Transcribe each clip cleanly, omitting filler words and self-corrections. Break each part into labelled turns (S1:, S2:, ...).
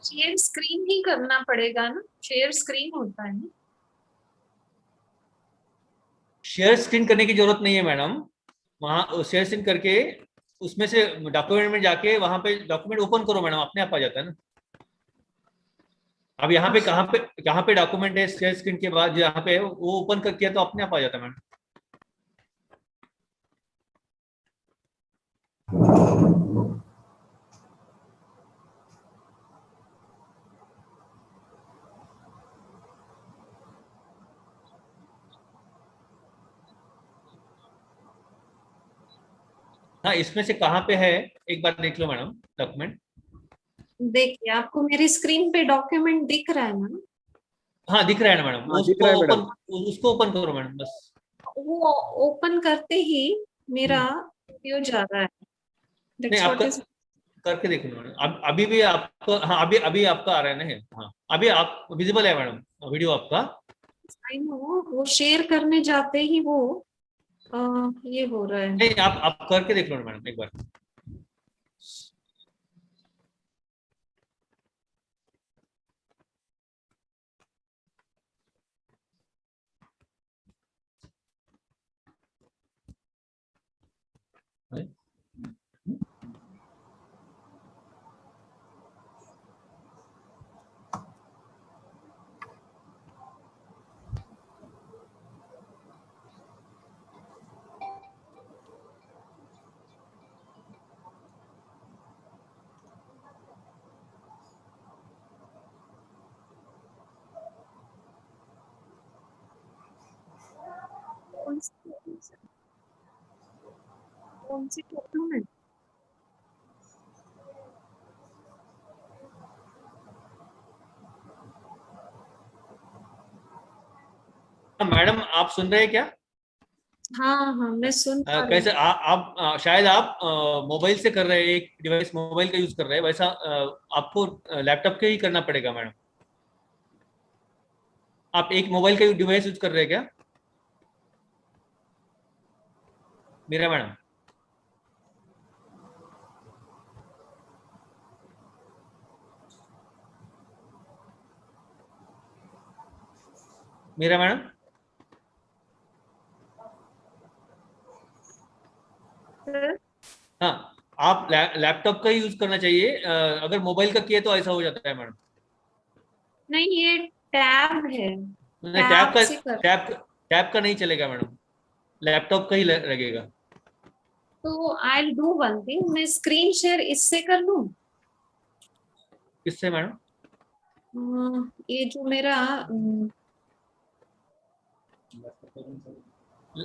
S1: Share screen ही करना पड़ेगा ना, शेयर स्क्रीन होता है ना।
S2: शेयर स्क्रीन करने की जरूरत नहीं है मैडम, वहां शेयर स्क्रीन करके उसमें से डॉक्यूमेंट में जाके वहां पे डॉक्यूमेंट ओपन करो मैडम, अपने आप आ जाता है ना। अब यहाँ पे कहाँ पे डॉक्यूमेंट है शेयर स्क्रीन के बाद, यहाँ पे वो ओपन कर किया तो अपने आप आ जाता है मैडम। हाँ, इसमें से कहाँ पे है एक बार देख लो मैडम डॉक्यूमेंट।
S1: देखिए आपको मेरी स्क्रीन पे डॉक्यूमेंट दिख रहा है ना।
S2: हाँ दिख रहा है ना मैडम,
S3: हाँ, दिख रहा है मैडम।
S2: उसको ओपन करो मैडम बस।
S1: वो ओपन करते ही मेरा व्यू जा रहा है।
S2: नहीं
S1: That's what
S2: आपका
S1: is-
S2: करके देखो मैडम, अभी भी आपको, हाँ अभी आपका आ रहा है ना। हाँ अभी आप विजिबल है मैडम वीडियो आपका।
S1: I know, वो शेयर करने जाते ही वो ये हो रहा है।
S2: नहीं आप करके देख लो मैडम एक बार।
S1: कौन सी डॉक्यूमेंट?
S2: मैडम आप सुन रहे हैं क्या?
S1: हाँ हाँ मैं सुन पा रही
S2: कैसे आप शायद आप मोबाइल से कर रहे हैं, एक डिवाइस मोबाइल का यूज कर रहे हैं, वैसा आपको लैपटॉप के ही करना पड़ेगा मैडम। आप एक मोबाइल का डिवाइस यूज कर रहे हैं क्या मेरा मैडम? मेरा मैडम
S1: हूँ।
S2: हाँ, आप लैपटॉप का ही यूज करना चाहिए, अगर मोबाइल का किए तो ऐसा हो जाता है मैडम।
S1: नहीं ये टैब है,
S2: नहीं
S1: टैब से कर।
S2: टैब का नहीं चलेगा मैडम, लैपटॉप का ही लगेगा।
S1: तो आई डू वन थिंग, मैं स्क्रीन शेयर इससे कर लूं।
S2: किससे मैडम?
S1: ये जो मेरा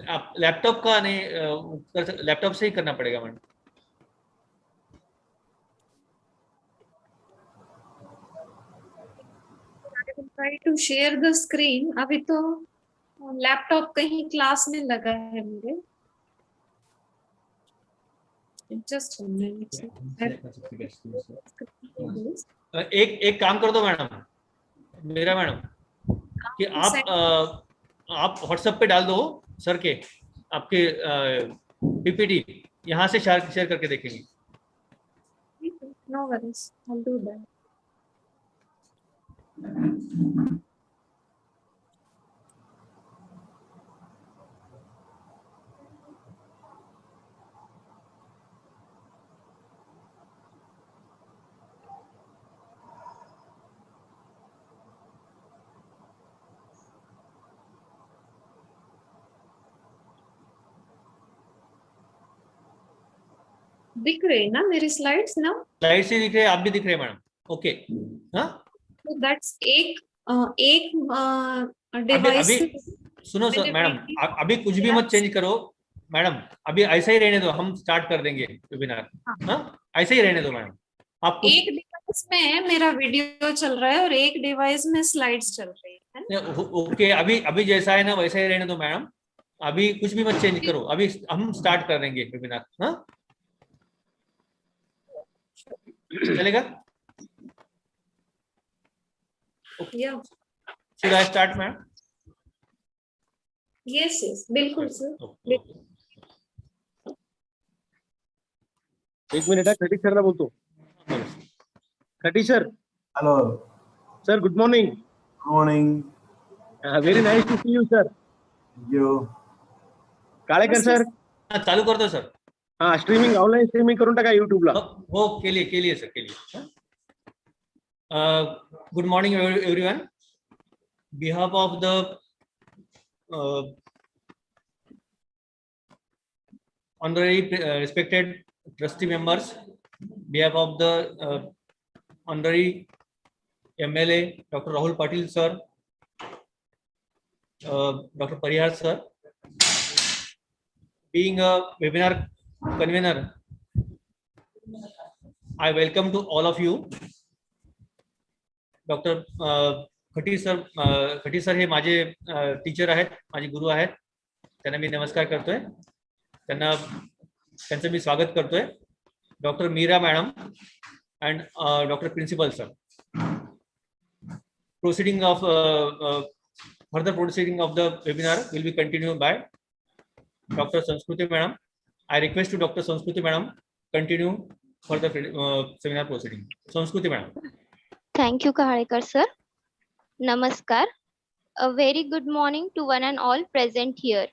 S2: आप लैपटॉप का नहीं लैपटॉप से ही करना पड़ेगा madam.
S1: Try to share the screen. अभी तो लैपटॉप कहीं क्लास में लगा है मेरे। जस्ट
S2: एक काम कर दो मैडम, मेरा मैडम, कि आप व्हाट्सएप पे डाल दो सर के, आपके पीपीटी, यहाँ से शेयर करके देखेंगे।
S1: No worries, I do that. दिख रहे ना मेरी स्लाइड्स ना?
S2: स्लाइड से दिख रहे हैं, आप भी दिख रहे हैं मैडम। ओके हाँ,
S1: तो दैट्स एक
S2: अभी
S1: डिवाइस।
S2: सुनो सर मैडम, अभी कुछ भी मत चेंज करो मैडम, अभी ऐसा ही रहने दो, हम स्टार्ट कर देंगे वेबिनार। हाँ ऐसे ही रहने दो मैडम। आप
S1: एक डिवाइस में मेरा वीडियो चल रहा है और एक डिवाइस में स्लाइड्स चल रही है।
S2: ओके, अभी जैसा है ना वैसा ही रहने दो मैडम, अभी कुछ भी मत चेंज करो, अभी हम स्टार्ट कर देंगे वेबिनार। हाँ चलेगा? Should I start madam?
S1: Yes yes बिल्कुल सर।
S3: एक मिनिट है, खटी सरला बोलतो। खटी sir Hello.
S4: Sir, good morning.
S3: Good morning.
S4: Very nice to see you, sir.
S3: Thank you.
S4: Kalekar sir.
S2: चालू करतो सर.
S4: हाँ, स्ट्रीमिंग ऑनलाइन स्ट्रीमिंग करून टाका YouTube ला.
S2: हो केली सर केली. Good morning everyone. Behalf of the honorary respected trustee members, behalf of the honorary MLA Dr. Rahul Patil sir, Dr. Parihar sir, being a webinar convener, I welcome to all of you. Dr. खटी sir हे माझे teacher आहेत, माझे गुरु आहेत. त्यांना मी नमस्कार करतोय. त्यांचं मी स्वागत करतोय. Doctor Meera madam and Dr. Principal sir. Further proceeding of the webinar will be continued by Dr. Sanskruti madam. I request to Dr. Sanskruti madam continue for the seminar proceeding. Sanskruti madam.
S5: Thank you, Kahalekar sir. Namaskar. A very good morning to one and all present here.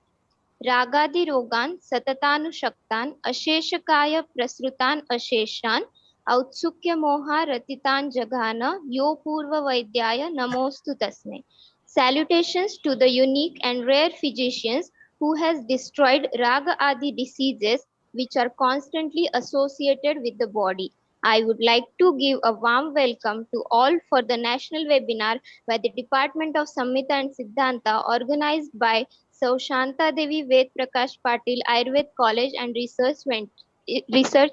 S5: Ragadi rogan satatanushaktan asheshakaya prasrutan asheshan औत्सुक्य मोहा रतितान जघाना यो पूर्व वैद्याय नमोस्तु तस्मै. Salutations to the unique and rare physicians who has destroyed raga adi diseases which are constantly associated with the body. I would like to give a warm welcome to all for the national webinar by the Department of Samhita and Siddhanta organized by Sau Shanta Devi Ved Prakash Patil Ayurved College and Research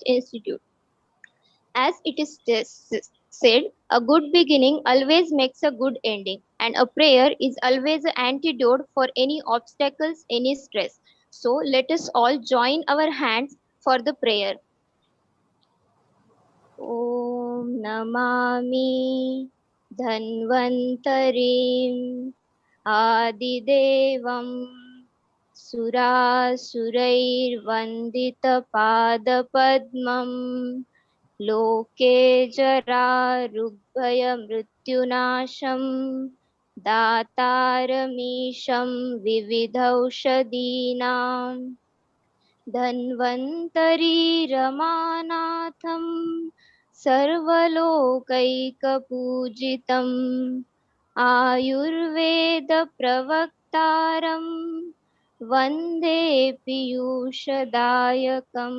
S5: Institute. As it is said, a good beginning always makes a good ending, and a prayer is always an antidote for any obstacles, any stress. So let us all join our hands for the prayer. Om Namami Dhanvantarim Adidevam Surasurair Vandita Padapadmam Loke Jara Rugbhaya Mrityunasham Dataramisham Vividhaushadinam Dhanvantari Ramanatham Sarvalokaikapujitam Ayurveda Pravaktaram Vande Piyushadayakam.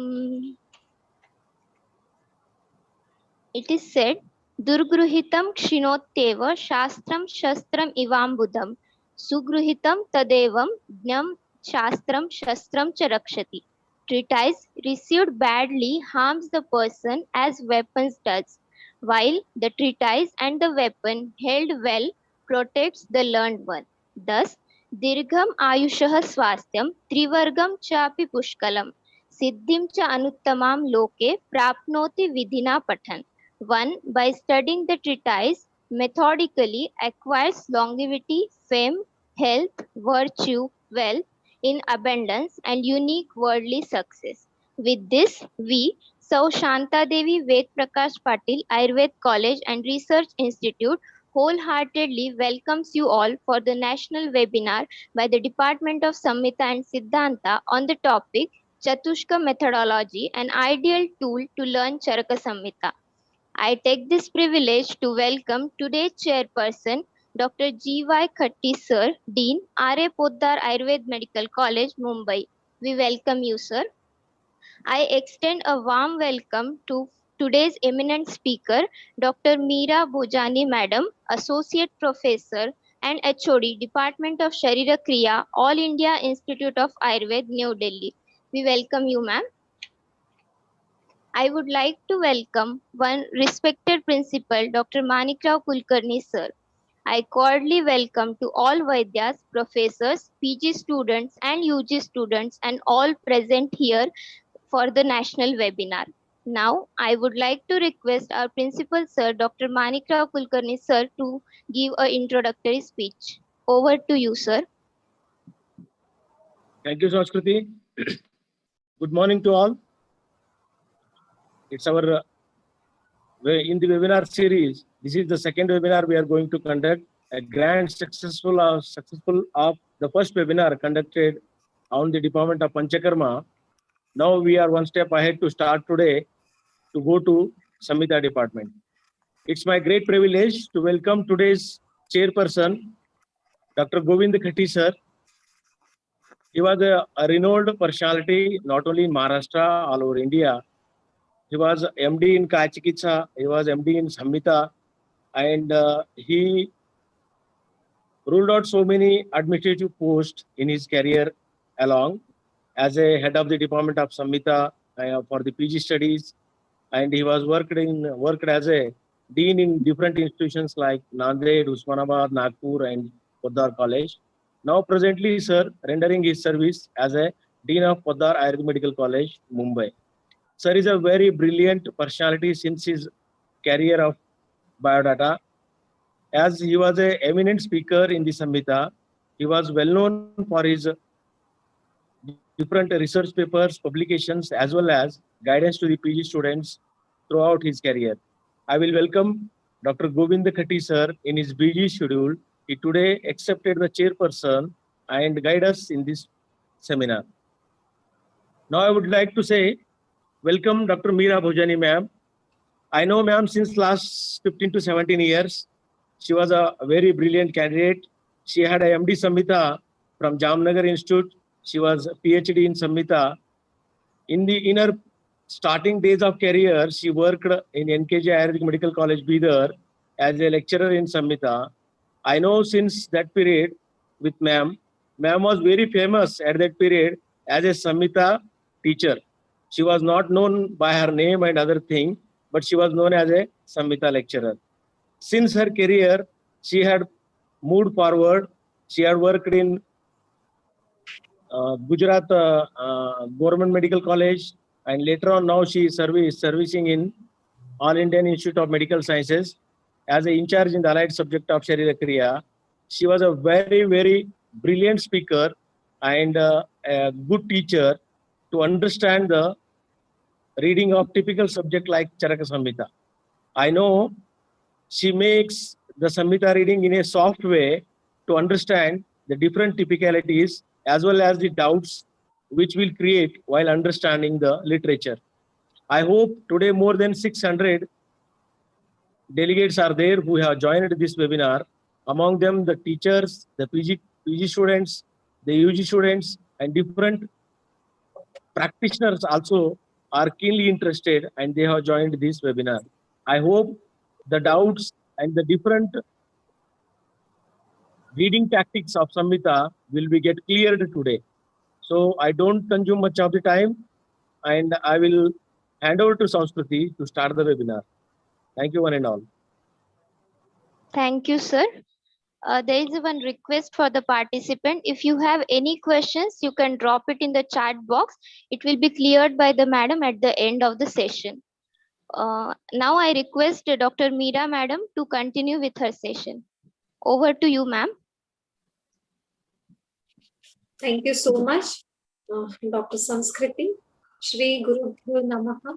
S5: It is said, Durgruhitam Kshinoteva Shastram Shastram Ivambudam Sugruhitam Tadevam Jnam Shastram Shastram Charakshati. Treatise received badly harms the person as weapons does, while the treatise and the weapon held well protects the learned one. Thus, Dirgham Ayushah Swastham Trivargam Chapi Pushkalam Siddhim Cha Anuttamam Loke Prapnoti Vidhina Pathan. One, by studying the treatise methodically, acquires longevity, fame, health, virtue, wealth in abundance, and unique worldly success. With this, we, Sau Shanta Devi Ved Prakash Patil Ayurved College and Research Institute, wholeheartedly welcomes you all for the national webinar by the Department of Samhita and Siddhanta on the topic Chatushka methodology, an ideal tool to learn Charaka Samhita. I take this privilege to welcome today's chairperson, Dr. G.Y. Khatti sir, Dean, R.A. Poddar Ayurved Medical College, Mumbai. We welcome you, sir. I extend a warm welcome to today's eminent speaker, Dr. Meera Bhojani Madam, Associate Professor and HOD, Department of Sharira Kriya, All India Institute of Ayurveda, New Delhi. We welcome you, ma'am. I would like to welcome one respected principal, Dr. Manikrao Kulkarni sir. I cordially welcome to all Vaidyas, professors, PG students and UG students and all present here for the national webinar. Now, I would like to request our principal sir, Dr. Manikrao Kulkarni sir, to give an introductory speech. Over to you, sir.
S4: Thank you, Sanskruti. Good morning to all. It's our in the webinar series. This is the second webinar we are going to conduct. A grand successful of the first webinar conducted on the Department of Panchakarma. Now we are one step ahead to start today to go to Samhita department. It's my great privilege to welcome today's chairperson, Dr. Govind Khatti sir. He was a renowned personality not only in Maharashtra, all over India. He was MD in Kachikitsa, he was MD in Samhita, and he ruled out so many administrative posts in his career along as a head of the Department of Samhita for the PG studies, and he was worked as a dean in different institutions like Nanded, Usmanabad, Nagpur, and Poddar College. Now, presently, sir, rendering his service as a dean of Poddar Ayurvedic Medical College, Mumbai. Sir is a very brilliant personality since his career of biodata. As he was an eminent speaker in the Samhita, he was well known for his different research papers, publications, as well as guidance to the PG students throughout his career. I will welcome Dr. Govind Khatti sir in his busy schedule. He today accepted the chairperson and guide us in this seminar. Now I would like to say, welcome Dr. Meera Bhojani ma'am. I know ma'am since last 15 to 17 years. She was a very brilliant candidate. She had a MD Samhita from Jamnagar Institute. She was a PhD in Samhita. In her starting days of career, she worked in NKJ Ayurvedic Medical College, Bidar, as a lecturer in Samhita. I know since that period with ma'am, ma'am was very famous at that period as a Samhita teacher. She was not known by her name and other thing, but she was known as a Samhita lecturer. Since her career, she had moved forward. She had worked in Gujarat Government Medical College, and later on now she is servicing in All Indian Institute of Medical Sciences as an in charge in the allied subject of Sharira Kriya. She was a very brilliant speaker and a good teacher to understand the reading of typical subject like Charaka Samhita. I know she makes the Samhita reading in a soft way to understand the different typicalities as well as the doubts which will create while understanding the literature. I hope today more than 600 delegates are there who have joined this webinar. Among them, the teachers, the PG students, the UG students, and different practitioners also are keenly interested and they have joined this webinar. I hope the doubts and the different reading tactics of Samhita will be get cleared today. So I don't consume much of the time and I will hand over to Sanskriti to start the webinar. Thank you one and all.
S5: Thank you, sir. There is one request for the participant. If you have any questions, you can drop it in the chat box. It will be cleared by the madam at the end of the session. Now I request Dr. Meera madam to continue with her session. Over to you, ma'am.
S1: Thank you so much, Dr. Sanskriti. Shri Guru Bhyo Namaha.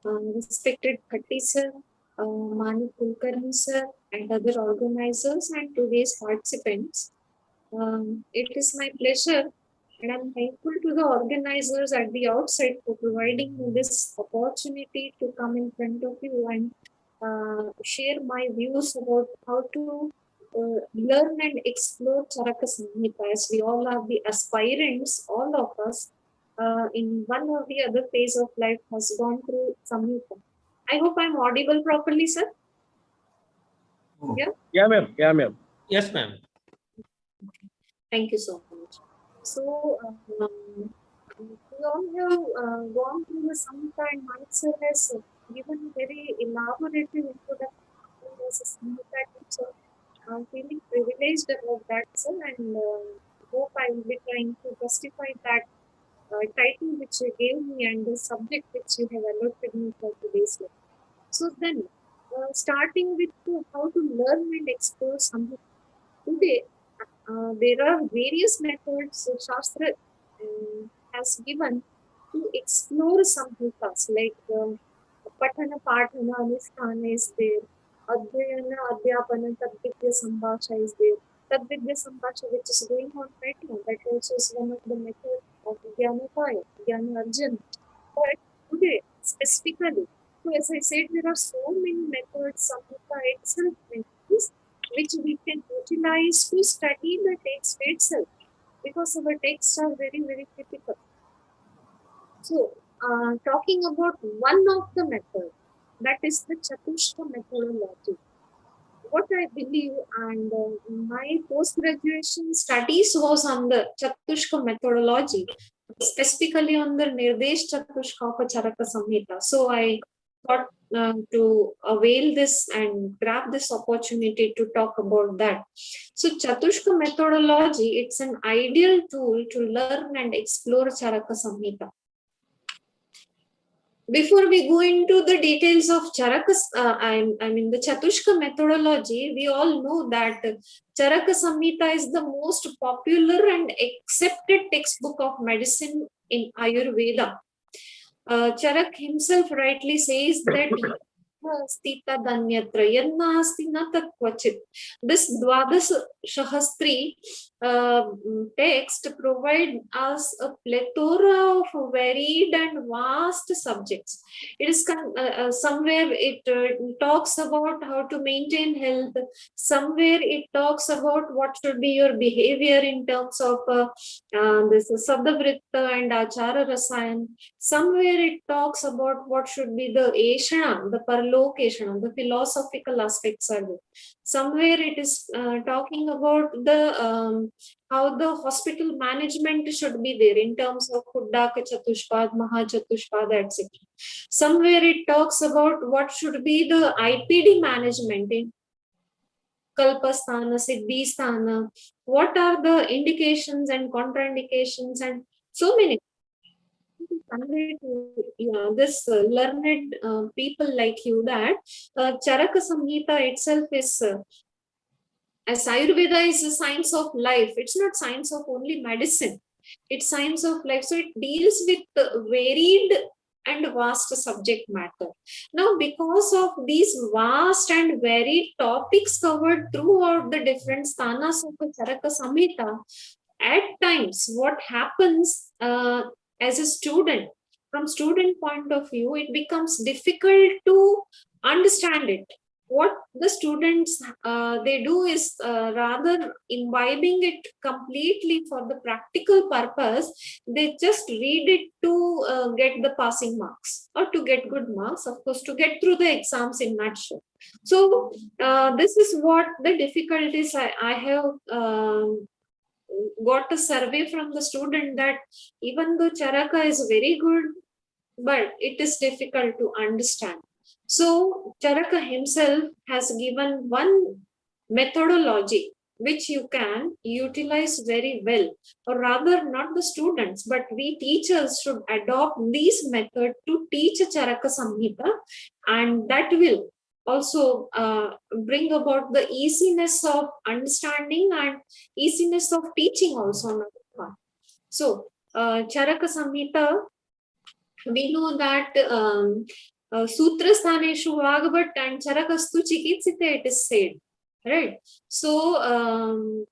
S1: Respected Khatti sir, Mani Kulkarni sir, and other organizers and today's participants. It is my pleasure and I'm thankful to the organizers at the outset for providing me this opportunity to come in front of you and share my views about how to learn and explore Charaka Samhita, as we all are the aspirants, all of us, in one or the other phase of life has gone through Samhita. I hope I'm audible properly, sir. Yeah?
S4: Yeah, ma'am. Yeah, ma'am.
S2: Yes, ma'am.
S1: Thank you so much. So, we all have gone through the Samhita, and Manik has given a very elaborative introduction as a Samhita teacher. I'm feeling privileged about that, sir, and hope I will be trying to justify that title which you gave me and the subject which you have allotted me for today's lesson. So then, starting with how to learn and explore Samhita. Today, there are various methods Shastra has given to explore Samhitas, like Patana Patana Anisthana is there. Adhyayana Adhyapana Tadvidya Sambhasha is there. Tadvidya Sambhasha, which is going on right now, that also is one of the methods of Jnanopaya, Jnana Arjuna. But today, specifically, so as I said, there are so many methods, Samhita itself methods, which we can utilize to study the text itself, because our texts are very, very typical. So, talking about one of the methods, that is the Chatushka methodology. What I believe, and my post-graduation studies was on the Chatushka methodology, specifically on the Nirdesh Chatushka of Charaka Samhita. So I thought to avail this and grab this opportunity to talk about that. So Chatushka methodology, it's an ideal tool to learn and explore Charaka Samhita. Before we go into the details of Charaka, I mean the Chatushka methodology, we all know that Charaka Samhita is the most popular and accepted textbook of medicine in Ayurveda. Charak himself rightly says that this Dvadas Shahastri text provides us a plethora of varied and vast subjects. It is somewhere it talks about how to maintain health. Somewhere it talks about what should be your behavior in terms of this Sabdavritta and Achara Rasayan. Somewhere it talks about what should be the Eshana, the Parlokeshana, the philosophical aspects are there. Somewhere it is talking about the how the hospital management should be there in terms of Huddaka Chatushpad, Maha Chatushpad, etc. Somewhere it talks about what should be the IPD management in Kalpasthana, Siddhisthana, what are the indications and contraindications, and so many. This learned people like you that Charaka Samhita itself is as Ayurveda is a science of life. It's not science of only medicine. It's science of life. So it deals with varied and vast subject matter. Now, because of these vast and varied topics covered throughout the different sthanas of the Charaka Samhita, at times what happens as a student, from student point of view, it becomes difficult to understand it. What the students they do is rather imbibing it completely for the practical purpose, they just read it to get the passing marks or to get good marks, of course, to get through the exams in nutshell. So this is what the difficulties I have got a survey from the student, that even though Charaka is very good, but it is difficult to understand. So Charaka himself has given one methodology which you can utilize very well, or rather not the students, but we teachers should adopt this method to teach Charaka Samhita, and that will also bring about the easiness of understanding and easiness of teaching also. So Charaka Samhita, we know that Sutras Thaneshu Vagabhat and Charakastu Chikitsite, it is said, right? So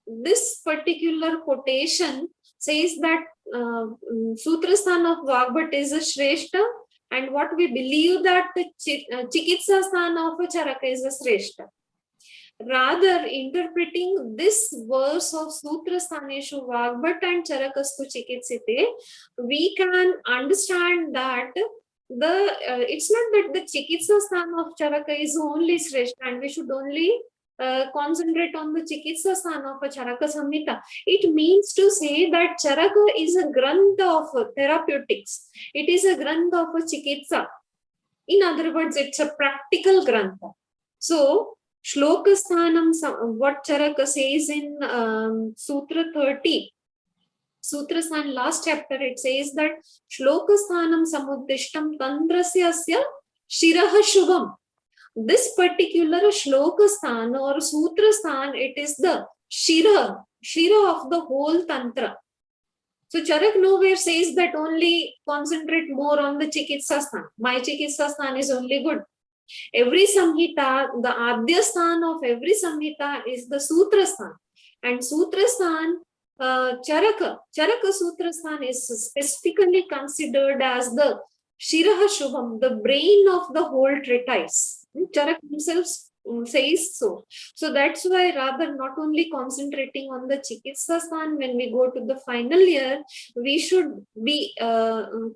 S1: this particular quotation says that Sutrasthana of Vagbhat is a Shrestha, and what we believe that the Chikitsa Sthana of Charaka is a Shrestha. Rather, interpreting this verse of Sutrasthaneshu Vagbhat and Charakastu Chikitsite, we can understand that it's not that the Chikitsa Sthana of Charaka is only Shrestha and we should only concentrate on the Chikitsa Sthana of a Charaka Samhita. It means to say that Charaka is a grantha of therapeutics. It is a grantha of a Chikitsa. In other words, it's a practical grantha. So, Shloka Sthanam, what Charaka says in Sutra 30, Sutra Sthan, last chapter, it says that Shloka Sthanam Samuddishtam Tandrasya Asya Shiraha Shubham. This particular Shloka Sthan or Sutra Sthan, it is the Shira of the whole Tantra. So Charak nowhere says that only concentrate more on the chikitsasthana. My chikitsasthana is only good. Every samhita, the adhyasthan of every samhita is the sutrasthan. And sutrasthan, Charaka sutrasthan is specifically considered as the Shiraha Shubham, the brain of the whole treatise. Charaka himself says so. So that's why rather not only concentrating on the chikitsasthana when we go to the final year, we should be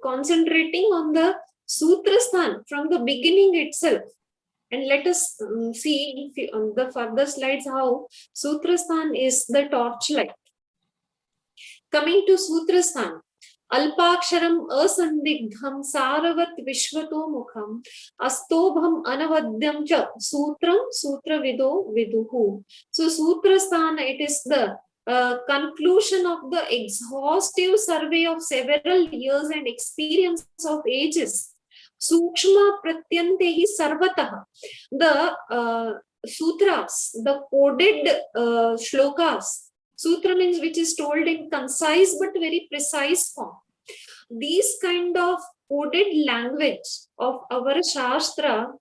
S1: concentrating on the Sutrasthan from the beginning itself. And let us see on the further slides how Sutrasthan is the torchlight. Coming to Sutrasthan, Alpaksharam asandigdham saravat vishvato mukham astobham anavadyam cha sutram sutra vido viduhu. So Sutrasthan, it is the conclusion of the exhaustive survey of several years and experience of ages. Sukshma pratyantehi sarvatah. The sutras, the coded shlokas. Sutra means which is told in concise but very precise form. These kind of coded language of our Shastra,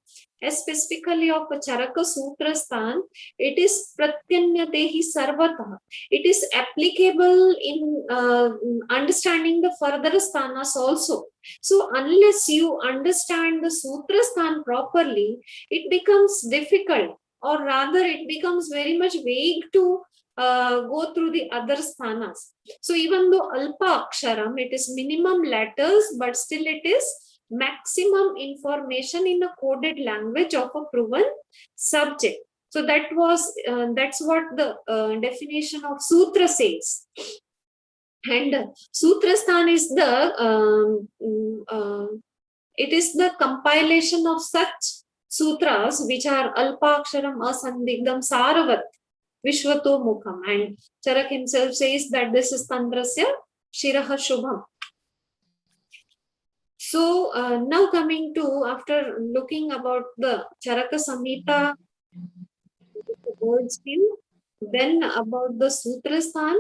S1: specifically of Charaka Sutrasthan, it is pratyanyatehi sarvatah. It is applicable in understanding the further sthanas also. So unless you understand the Sutrasthan properly, it becomes difficult, or rather it becomes very much vague to go through the other sthanas. So even though Alpa Aksharam, it is minimum letters, but still it is maximum information in a coded language of a proven subject. So that's what the definition of Sutra says. And Sutrasthan is it is the compilation of such sutras which are Alpaksharam asandigdam saravat vishvato mukham. And Charak himself says that this is Tantrasya Shiraha Shubham. So now coming to, after looking about the Charaka Samhita, the words view, then about the Sutrasthan,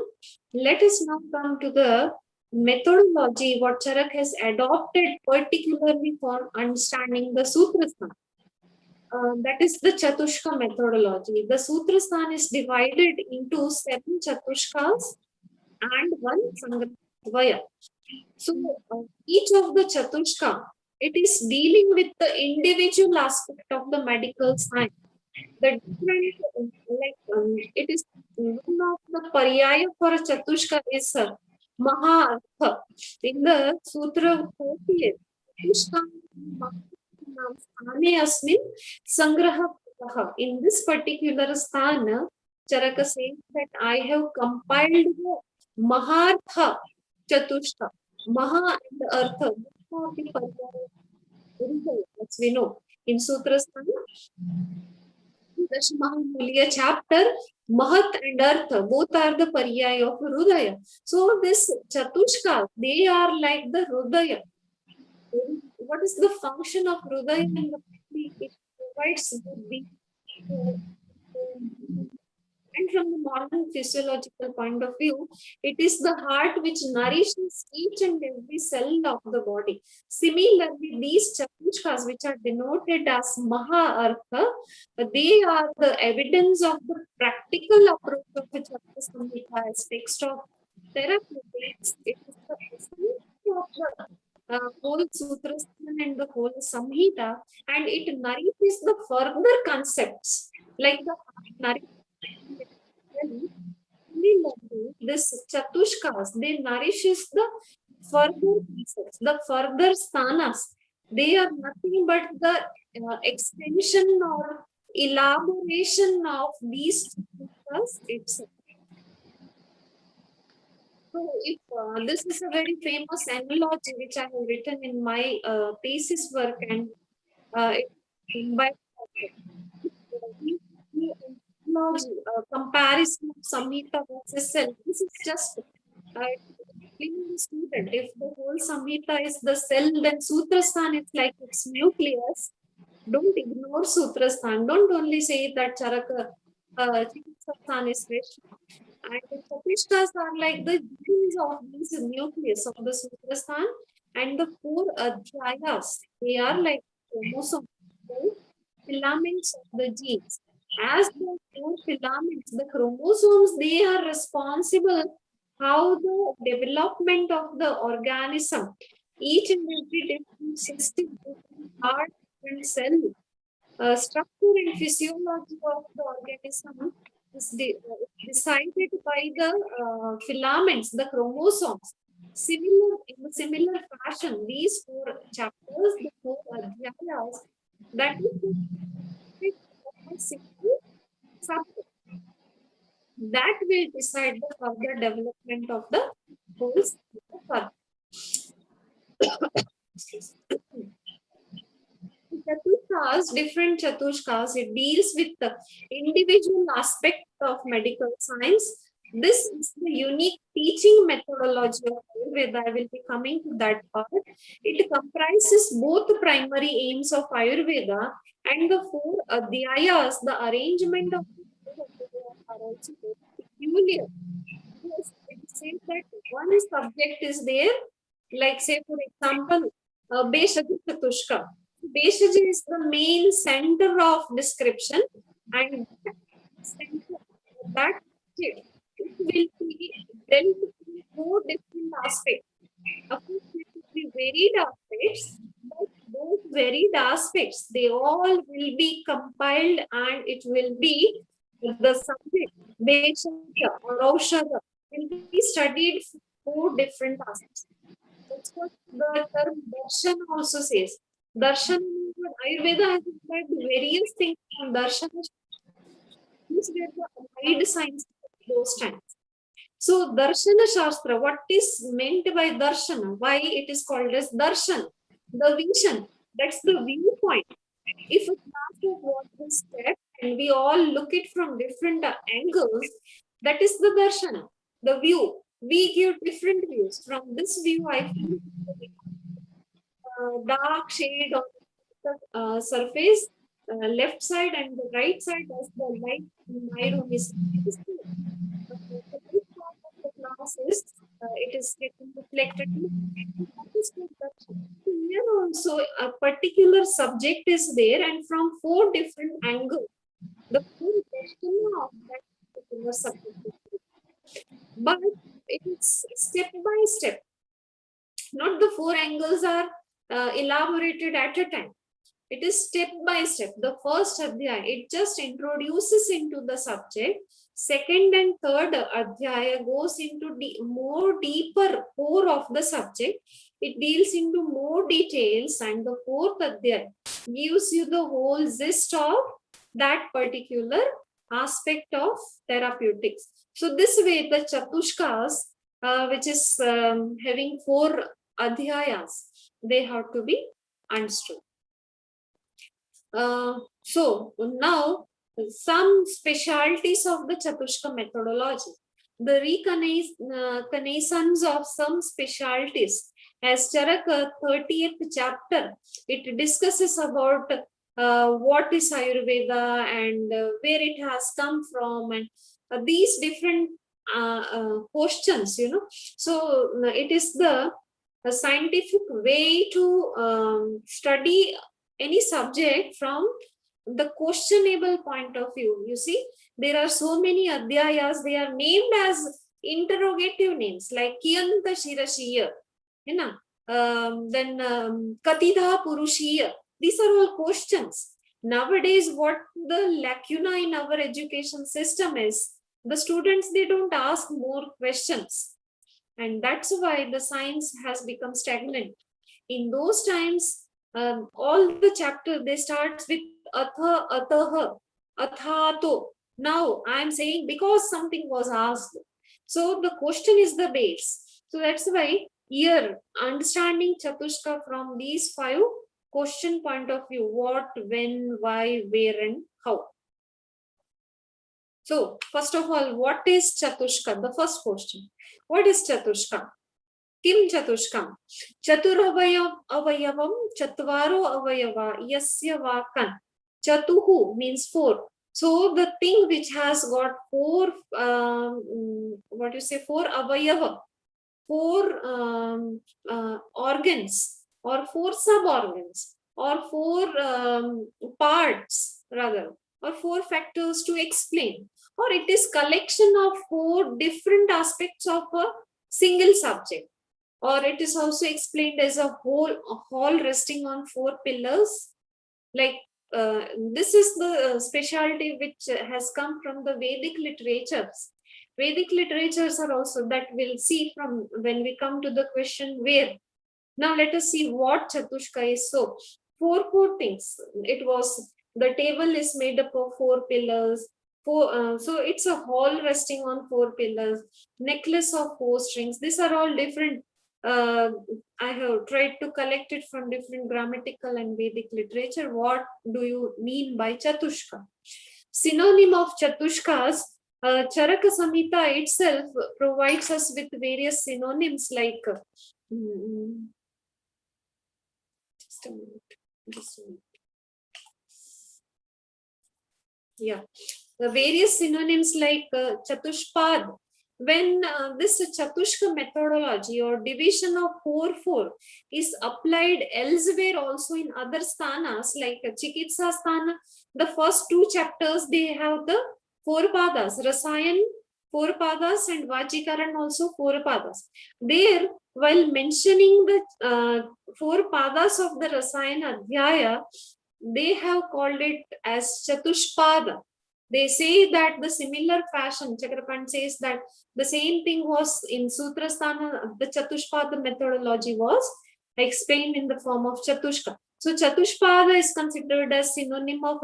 S1: let us now come to the methodology what Charak has adopted particularly for understanding the Sutrasthan. That is the Chatushka methodology. The Sutrasthan is divided into 7 chatushkas and 1 sangraha. So each of the chatushka, it is dealing with the individual aspect of the medical science. The different, it is one of the paryaya for a chatushka is Maha-artha. In the Sutra 40, in this particular sthana, Charaka says that I have compiled the Mahartha Chatushka. Maha and Artha, as we know. In Sutrasthan, Dashamahamulya chapter, Mahat and Artha, both are the paryaya of Hridaya. So this Chatushka, they are like the Hridaya. What is the function of Hridaya in the body? It provides buddhi. And from the modern physiological point of view, it is the heart which nourishes each and every cell of the body. Similarly, these chatushkas, which are denoted as Maha-artha, they are the evidence of the practical approach of the Charaka Samhita as text of therapeutics. It is the essence of the whole Sutrasthan and the whole Samhita, and it nourishes the further concepts like the nourishes. This chatushkas, they nourishes the further concepts, the further sthanas. They are nothing but the extension or elaboration of these chatushkas itself. So if this is a very famous analogy which I have written in my thesis work, and by comparison of Samhita versus cell. This is just explaining the student. If the whole Samhita is the cell, then Sutrasthan is like its nucleus. Don't ignore Sutrasthan. Don't only say that Charaka Chikitsasthan is fresh. And the chatushkas are like the genes of this nucleus of the Sutrasthana, and the 4 adhyayas, they are like chromosomes, filaments of the genes. As the 4 filaments, the chromosomes, they are responsible how the development of the organism, each and every different system, different part, different cell, structure and physiology of the organism is decided by the filaments, the chromosomes. In a similar fashion, these 4 chapters, the 4 adhyayas, that is the topic of a single subject. That will decide the further development of the whole system. Chatushkas, different chatushkas, it deals with the individual aspect of medical science. This is the unique teaching methodology of Ayurveda. I will be coming to that part. It comprises both the primary aims of Ayurveda and the 4 adhyayas. The arrangement of the 4 adhyayas are also very peculiar. Yes, it says that one subject is there, like say for example, Beshaji Chatushka. Beshaji is the main center of description, and that center, that subject, it will be dealt with 4 different aspects. Of course, it will be varied aspects, but those varied aspects, they all will be compiled and it will be the subject, Beshaja or Aushadha, will be studied for 4 different aspects. That's what the term darshan also says. Darshan means what Ayurveda has described various things from darshan. These were the applied science of those times. So Darshana Shastra, what is meant by Darshana? Why it is called as Darshan? The vision, that's the viewpoint. If a class of water is step and we all look it from different angles, that is the Darshana, the view. We give different views. From this view, I feel dark shade on the surface, left side and the right side as the light in my room is. The this part of the glass is it is getting reflected. Here also a particular subject is there, and from 4 different angles, the full question of that particular subject is there. But it's step by step. Not the 4 angles are elaborated at a time. It is step by step. The first adhyaya, it just introduces into the subject. Second and third adhyaya goes into more deeper core of the subject. It deals into more details, and the 4th adhyaya gives you the whole gist of that particular aspect of therapeutics. So this way the chatushkas, which is having 4 adhyayas, they have to be understood. So now some specialties of the Chatushka methodology, the reconnaissance of some specialties, as Charaka 30th chapter, it discusses about what is Ayurveda and where it has come from, and these different questions, So it is the scientific way to study any subject from the questionable point of view. You see, there are so many adhyayas, they are named as interrogative names like Kiyanta Shirashiya, then Katidha Purushiya. These are all questions. Nowadays, what the lacuna in our education system is, the students, they don't ask more questions. And that's why the science has become stagnant. In those times, all the chapter, they start with atha, ataha, athato. Now I'm saying because something was asked. So the question is the base. So that's why here, understanding Chatushka from these 5 question point of view: what, when, why, where, and how. So first of all, what is Chatushka? The first question. What is Chatushka? Kim Chatushkam? Avayavam Chatvaro Avayava Yasya Vakan. Chatuhu means 4. So the thing which has got 4 what you say, 4 avayava, 4 organs, or 4 sub-organs, or 4 parts rather, or 4 factors to explain, or it is collection of 4 different aspects of a single subject, or it is also explained as a whole resting on 4 pillars. Like this is the specialty which has come from the Vedic literatures. Vedic literatures are also, that we'll see from when we come to the question where. Now let us see what Chatushka is. So 4 things. It was, the table is made up of 4 pillars. So it's a hall resting on 4 pillars. Necklace of 4 strings. These are all different. I have tried to collect it from different grammatical and Vedic literature. What do you mean by Chatushka? Synonym of Chatushkas. Charaka Samhita itself provides us with various synonyms like just a minute. Yeah, the various synonyms like Chatushpad. When this Chatushka methodology or division of 4/4 is applied elsewhere also in other sthanas like Chikitsa sthana, the first 2 chapters they have the 4 padas, Rasayan 4 padas and Vachikaran also 4 padas. There, while mentioning the 4 padas of the Rasayana Adhyaya, they have called it as Chatushpada. They say that the similar fashion, Chakrapan says that the same thing was in Sutras, the Chatushpada methodology was explained in the form of Chatushka. So Chatushpada is considered as synonym of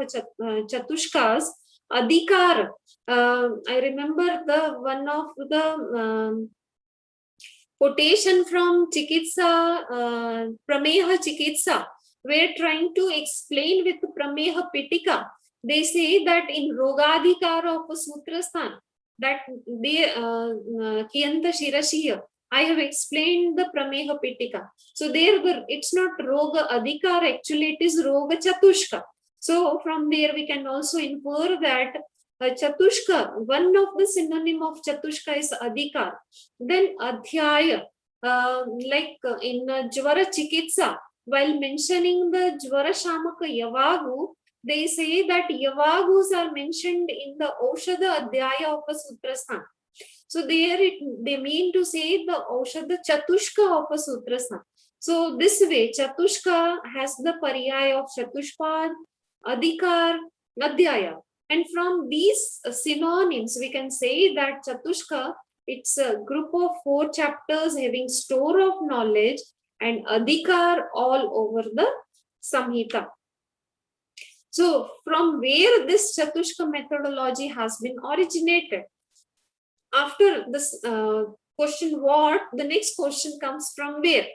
S1: Chatushkas. Adhikar, I remember the one of the quotation from Chikitsa, Prameha Chikitsa, we're trying to explain with Prameha Pitika. They say that in Rogadhikar of Sutrasthan, that they Kiyanta Shirashiya, I have explained the Prameha Pitika. So there it's not Roga Adhikar, actually it is Roga Chatushka. So from there we can also infer that Chatushka, one of the synonym of Chatushka is Adhikar. Then Adhyaya, like in Jvara Chikitsa, while mentioning the Jvara Shamaka Yavagu, they say that Yavagus are mentioned in the Aushadha Adhyaya of a Sutrasthan. So there they mean to say the Aushadha Chatushka of a Sutrasthan. So this way, Chatushka has the pariyaya of Chatushpad, Adhikar, Adhyaya. And from these synonyms, we can say that Chatushka, it's a group of 4 chapters having store of knowledge and Adhikar all over the Samhita. So from where this Chatushka methodology has been originated? After this question what, the next question comes from where?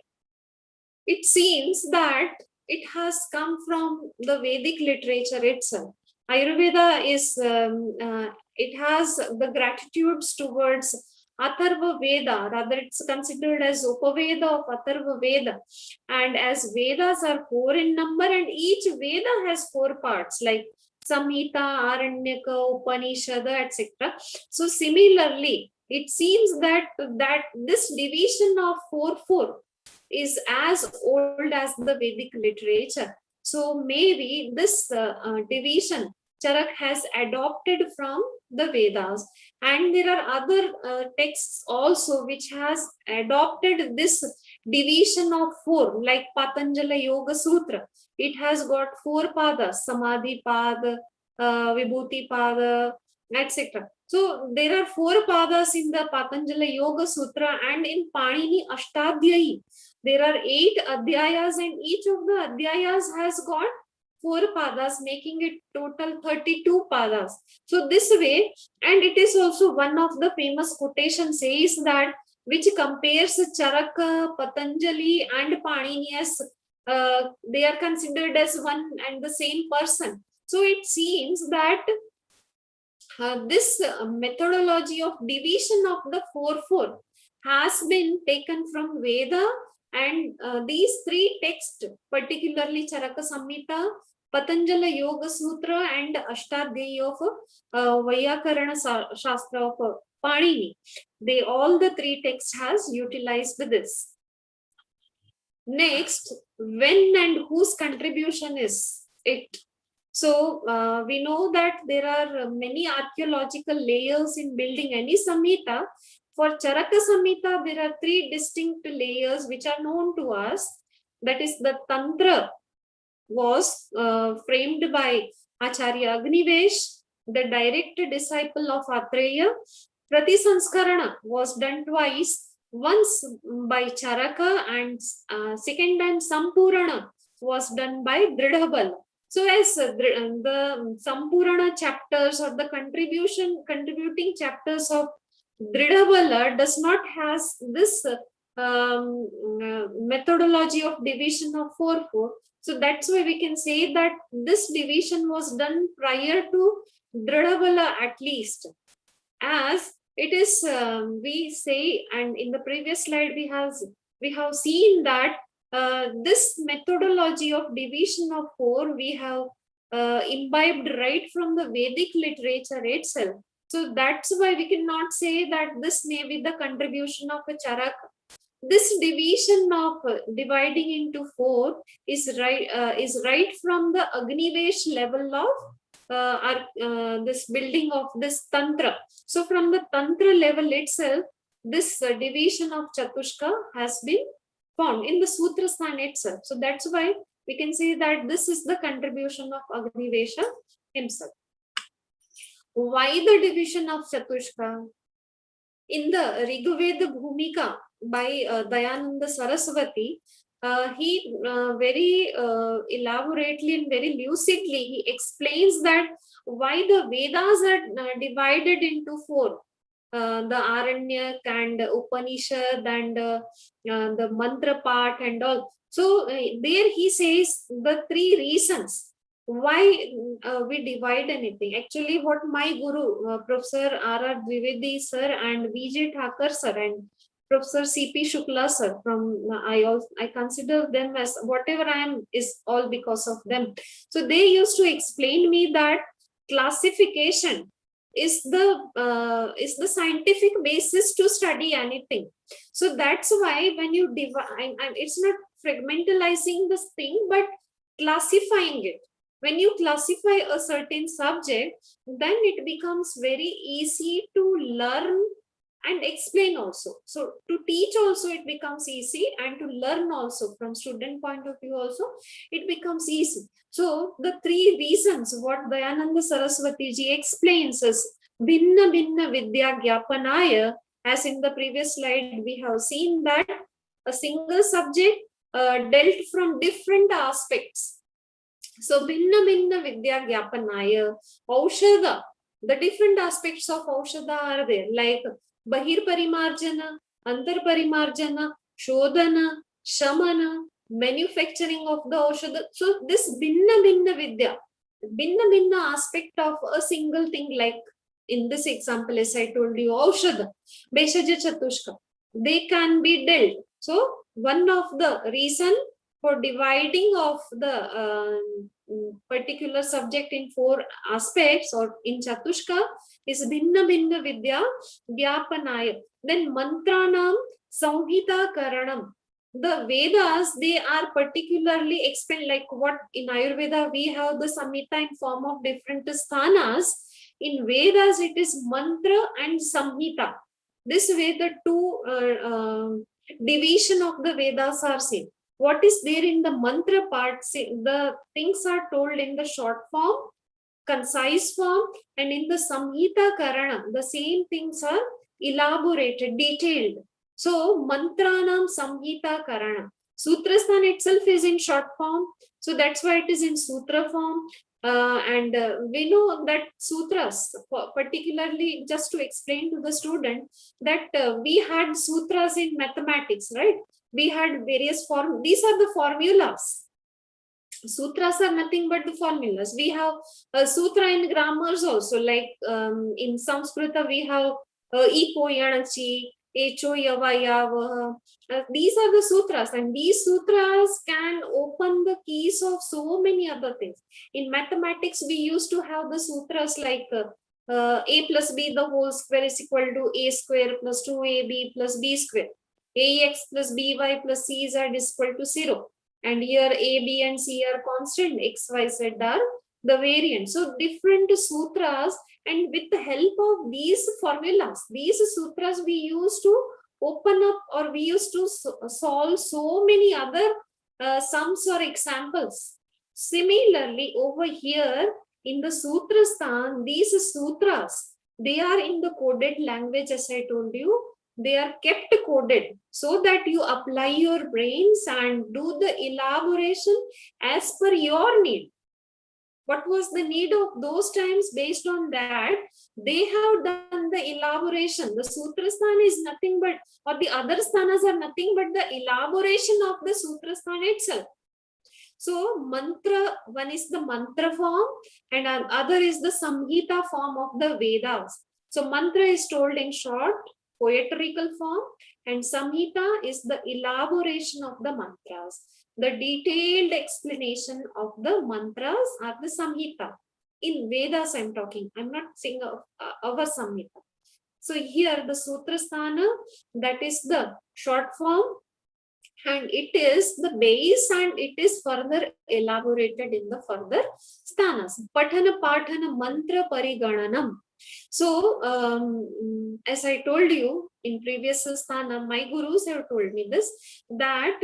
S1: It seems that it has come from the Vedic literature itself. Ayurveda is, it has the gratitudes towards Atharva Veda, rather it's considered as Upaveda of Atharva Veda. And as Vedas are 4 in number and each Veda has 4 parts like Samhita, Aranyaka, Upanishada, etc. So similarly, it seems that this division of 4/4 is as old as the Vedic literature. So maybe this division Charak has adopted from the Vedas, and there are other texts also which has adopted this division of 4, like Patanjala Yoga Sutra. It has got 4 padas, Samadhi Pada, Vibhuti Pada, etc. So there are 4 padas in the Patanjala Yoga Sutra, and in Panini Ashtadhyayi there are 8 adhyayas, and each of the adhyayas has got 4 padas, making it total 32 padas. So this way, and it is also one of the famous quotation says that, which compares Charaka, Patanjali and Panini as they are considered as one and the same person. So it seems that this methodology of division of the 4/4 has been taken from Veda, and these 3 texts, particularly Charaka Samhita, Patanjala Yoga Sutra and Ashtadhyayi of Vyakarana Shastra of Panini, all the three texts has utilized this. Next, when and whose contribution is it? So we know that there are many archaeological layers in building any Samhita. For Charaka Samhita, there are three distinct layers which are known to us. That is, the Tantra was framed by Acharya Agnivesh, the direct disciple of Atreya. Pratisanskarana was done twice, once by Charaka and second time Sampurana was done by Dridhabala. So as the Sampurana chapters or the contributing chapters of Dridhabala does not has this methodology of division of 4-4. So that's why we can say that this division was done prior to Dridhabala at least. As it is, we say, and in the previous slide we have seen that this methodology of division of 4 we have imbibed right from the Vedic literature itself. So that's why we cannot say that this may be the contribution of a Charaka. This division of dividing into 4 is right from the Agnivesh level of this building of this Tantra. So from the Tantra level itself, this division of Chatushka has been formed in the Sutras itself. So that's why we can say that this is the contribution of Agnivesha himself. Why the division of Chatushka? In the Rigveda Bhumika by Dayananda Saraswati, he very elaborately and very lucidly he explains that why the Vedas are divided into 4. The Aranyak and Upanishad and the mantra part and all. So there he says the 3 reasons why we divide anything. Actually, what my guru, Professor R.R. Dwivedi sir and V.J. Thakur sir and Professor C.P. Shukla sir, from I consider them as whatever I am is all because of them. So they used to explain me that classification is the scientific basis to study anything. So that's why when you divide, it's not fragmentalizing this thing, but classifying it. When you classify a certain subject, then it becomes very easy to learn and explain also. So to teach also it becomes easy, and to learn also from student point of view also it becomes easy. So the 3 reasons what Dayananda Saraswati ji explains is Bhinna Bhinna Vidya Gyapanaya. As in the previous slide we have seen that a single subject dealt from different aspects. So Bhinna Bhinna Vidya Gyapanaya, Aushadha, the different aspects of Aushadha are there, like Bahir Parimarjana, Antar Parimarjana, Shodhana, Shamana, manufacturing of the Aushadha. So this Bhinna Bhinna Vidya, Bhinna Bhinna aspect of a single thing, like in this example as I told you, Aushadha, Beshaja Chatushka, they can be dealt. So one of the reason for dividing of the particular subject in 4 aspects or in Chatushka is Bhinna Bhinna Vidya Vyapanaya. Then Mantranam Samhita Karanam. The Vedas, they are particularly explained, like what in Ayurveda we have the Samhita in form of different sthanas. In Vedas it is Mantra and Samhita. This way the 2 division of the Vedas are seen. What is there in the mantra part? The things are told in the short form, concise form, and in the Samhita Karana, the same things are elaborated, detailed. So Mantranam Samhita Karana. Sutrasthan itself is in short form, so that's why it is in sutra form. And we know that sutras, particularly just to explain to the student that we had sutras in mathematics, right? We had various form. These are the formulas. Sutras are nothing but the formulas. We have a sutra in grammars also, like in Sanskrita we have Ipo Yanachi, Echo Yavaya. These are the sutras, and these sutras can open the keys of so many other things. In mathematics, we used to have the sutras like a plus b the whole square is equal to a square plus 2ab plus b square. Ax plus by plus cz is equal to 0. And here a, b and c are constant, x, y, z are the variant. So different sutras, and with the help of these formulas, these sutras we used to open up, or we used to solve so many other sums or examples. Similarly, over here in the Sutrastan, these sutras, they are in the coded language, as I told you. They are kept coded so that you apply your brains and do the elaboration as per your need. What was the need of those times? Based on that, they have done the elaboration. The Sutrasthana is nothing but, or the other sthanas are nothing but the elaboration of the Sutrasthana itself. So mantra, one is the mantra form and other is the Samhita form of the Vedas. So mantra is told in short, poetical form, and Samhita is the elaboration of the mantras. The detailed explanation of the mantras are the Samhita. In Vedas I'm talking, I'm not saying of our Samhita. So here the Sutrasthana, that is the short form, and it is the base, and it is further elaborated in the further sthanas. Patana Patana Mantra Parigananam. So as I told you in previous sthana, my gurus have told me this, that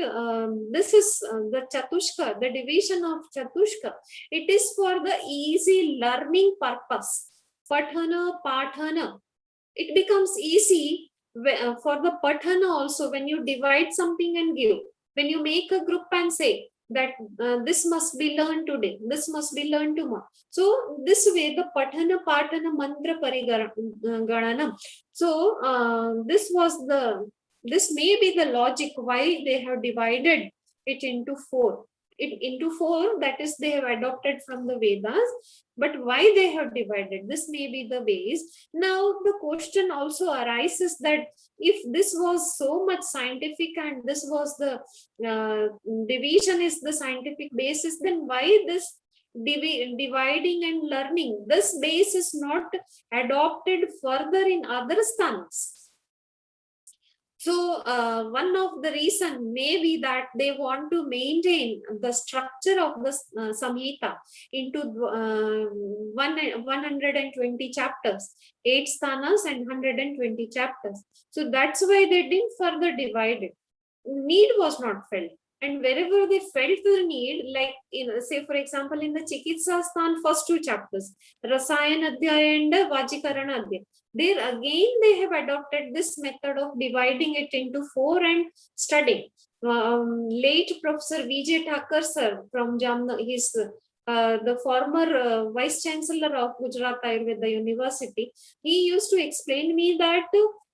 S1: this is the Chatushka, the division of Chatushka. It is for the easy learning purpose. Patana Patana. It becomes easy for the patana also, when you divide something and give, when you make a group and say that this must be learned today, this must be learned tomorrow. So this way the patana patana mantra parigananam. So this may be the logic why they have divided it into four. That is, they have adopted from the Vedas, but why they have divided, this may be the base. Now the question also arises that if this was so much scientific and this was the division is the scientific basis, then why this dividing and learning, this base is not adopted further in other sthanas? So one of the reason may be that they want to maintain the structure of the Samhita into 120 chapters, 8 sthanas and 120 chapters. So that's why they didn't further divide it. Need was not felt. And wherever they felt the need, like say for example in the Chikitsa Sthan first 2 chapters, Rasayan Adhyaya and Vajikarana Adhyaya, there again they have adopted this method of dividing it into 4 and studying. Late Professor Vijay Thakur sir from Jamnagar, he's the former Vice Chancellor of Gujarat Ayurveda University, he used to explain me that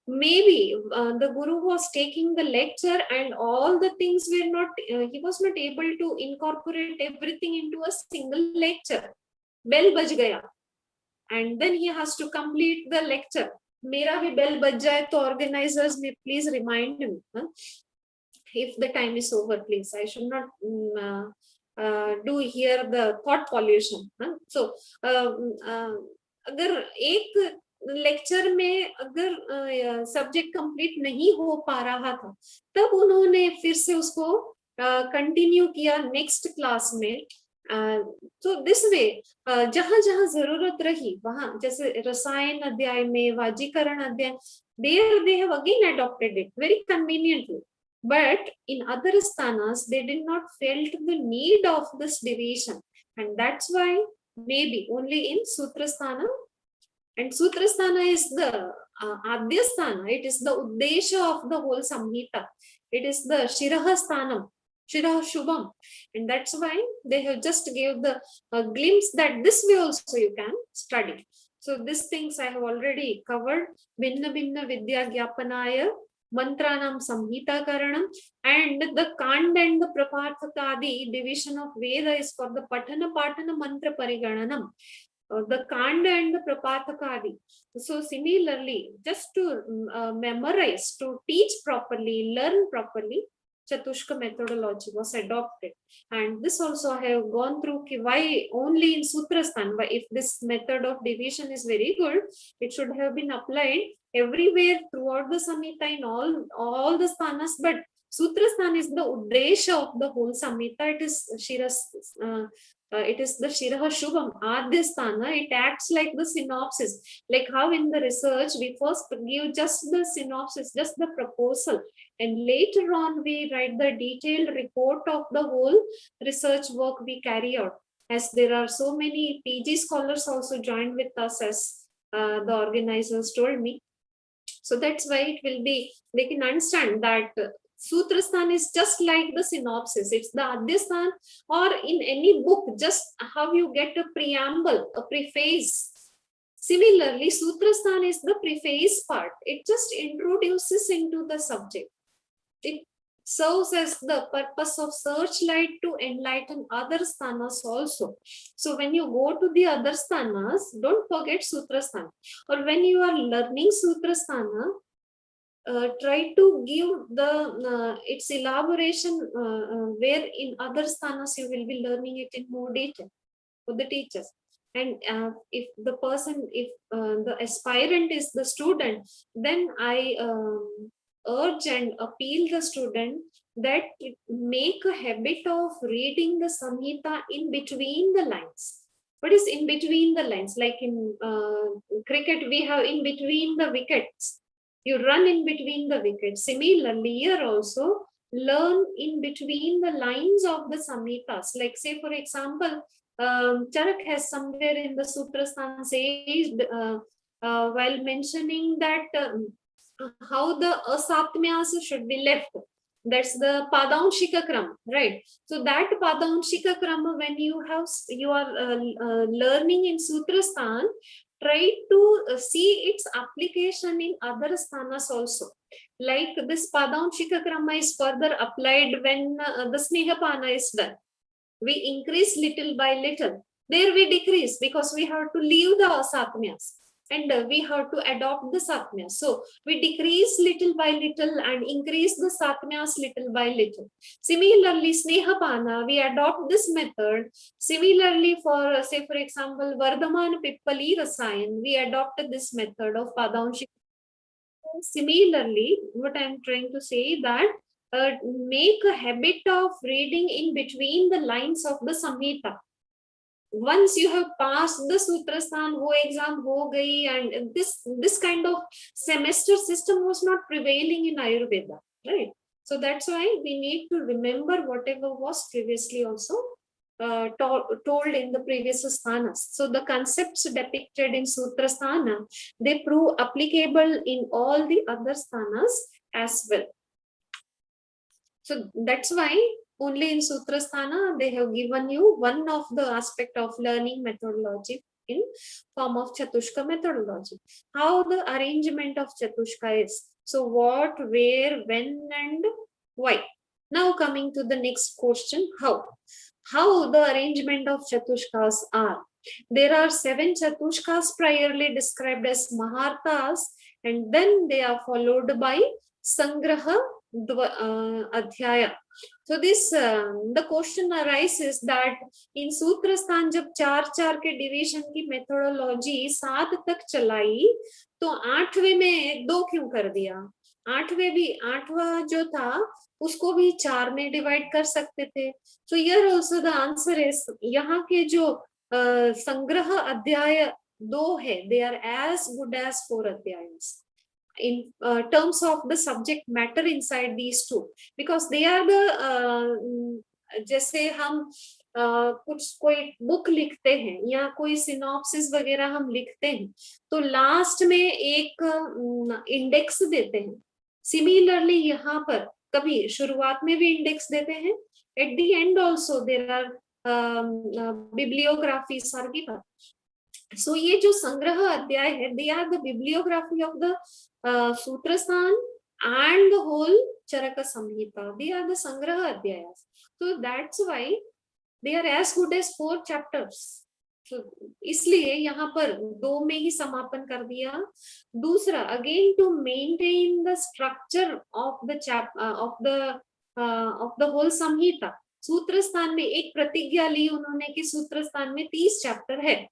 S1: maybe the Guru was taking the lecture and all the things were not, he was not able to incorporate everything into a single lecture. Bell baj gaya. And then he has to complete the lecture. Mera bhi bell baj jaye, to organizers may please remind me. If the time is over, please. I should not do here the thought pollution. So, अगर एक lecture में अगर subject complete नहीं हो पा रहा था, तब उन्होंने फिर से उसको कंटिन्यू किया नेक्स्ट क्लास में. So this way, जहां जहां जरूरत रही वहां, जैसे रसायन अध्याय में, वाजीकरण अध्याय, there they have again adopted it very conveniently. But in other sthanas, they did not felt the need of this division, and that's why maybe only in Sutrasthana. And Sutrasthana is the Adhyasthana. It is the Uddesha of the whole Samhita. It is the Shiraha Sthanam, Shiraha Shubham. And that's why they have just gave the glimpse that this way also you can study. So these things I have already covered. Bhinna Bhinna Vidya Gyapanaya, Mantranam Samhita Karanam, and the Kanda and the Praparthakadi division of Veda is for the Patana Patana Mantra Parigananam. The Kanda and the Prapathakadi. So similarly, just to memorize, to teach properly, learn properly, Chatushka methodology was adopted. And this also I have gone through why only in Sutrasthana, why if this method of division is very good, it should have been applied everywhere throughout the Samhita in all the sthanas, but Sutrasthana is the uddesha of the whole Samhita. It is it is the Shiraha Shubham, Adhyasthana. It acts like the synopsis. Like how in the research we first give just the synopsis, just the proposal, and later on we write the detailed report of the whole research work we carry out. As there are so many PG scholars also joined with us, as the organizers told me. So that's why it will be, they can understand that Sutrasthana is just like the synopsis. It's the Adhyasthana, or in any book, just how you get a preamble, a preface. Similarly, Sutrasthana is the preface part. It just introduces into the subject. It serves as the purpose of searchlight to enlighten other sthanas also. So when you go to the other sthanas, don't forget Sutrasthana. Or when you are learning Sutrasthana, try to give the its elaboration where in other sthanas you will be learning it in more detail for the teachers. And if the person, if the aspirant is the student, then I urge and appeal the student that make a habit of reading the Samhita in between the lines. What is in between the lines? Like in cricket, we have in between the wickets. You run in between the wickets. Similarly, here also, learn in between the lines of the Samhitas. Like say, for example, Charaka has somewhere in the Sutrasthana said, while mentioning that how the asatmyas should be left. That's the Padaunshika Krama, right? So that Padaunshika Krama, when you are learning in Sutrasthana, try to see its application in other sthanas also. Like this Padaunshika Krama is further applied when the Snehapana is done. We increase little by little. There we decrease because we have to leave the asatmyas and we have to adopt the satmyas. So we decrease little by little and increase the satmyas little by little. Similarly, Snehapana, we adopt this method. Similarly, for say for example, Vardhaman Pippali Rasayan, we adopted this method of Padaunshika. Similarly, what I am trying to say that make a habit of reading in between the lines of the Samhita. Once you have passed the Sutrasthana, wo exam ho gayi, and this kind of semester system was not prevailing in Ayurveda, right? So that's why we need to remember whatever was previously also told in the previous sthanas. So the concepts depicted in Sutrasthana, they prove applicable in all the other sthanas as well. So that's why only in Sutrasthana they have given you one of the aspect of learning methodology in form of Chatushka methodology. How the arrangement of Chatushka is. So what, where, when, and why. Now coming to the next question, how. How the arrangement of Chatushkas are. There are 7 Chatushkas priorly described as Mahartas, and then they are followed by Sangraha Adhyaya. So this the question arises that in Sutrasthana जब 4-4 के division की methodology 7 तक चलाई तो 8वें में 2 क्यों कर दिया? 8वें भी 8वां जो था उसको भी 4 में डिवाइड कर सकते थे. So here also the answer is यहाँ के जो संग्रह अध्याय 2 है, they are as good as 4 अध्यायस in terms of the subject matter inside these two, because they are the जैसे हम कुछ कोई बुक लिखते हैं या कोई सिनॉप्सिस वगैरह हम लिखते हैं तो लास्ट में एक इंडेक्स देते हैं. सिमिलरली यहाँ पर कभी शुरुआत में भी इंडेक्स देते हैं, at the end also there are bibliographies are given. So ये जो संग्रह अध्याय है, they are the bibliography of the Sutrasthana and the whole Charaka Samhita. They are the Sangraha Adhyayas. So that's why they are as good as 4 chapters. So इसलिए यहाँ पर 2 में ही समापन कर दिया. दूसरा, again to maintain the structure of the of the whole Samhita. सूत्र स्थान में एक प्रतिज्ञा ली उन्होंने कि सूत्र स्थान में 30 चैप्टर है,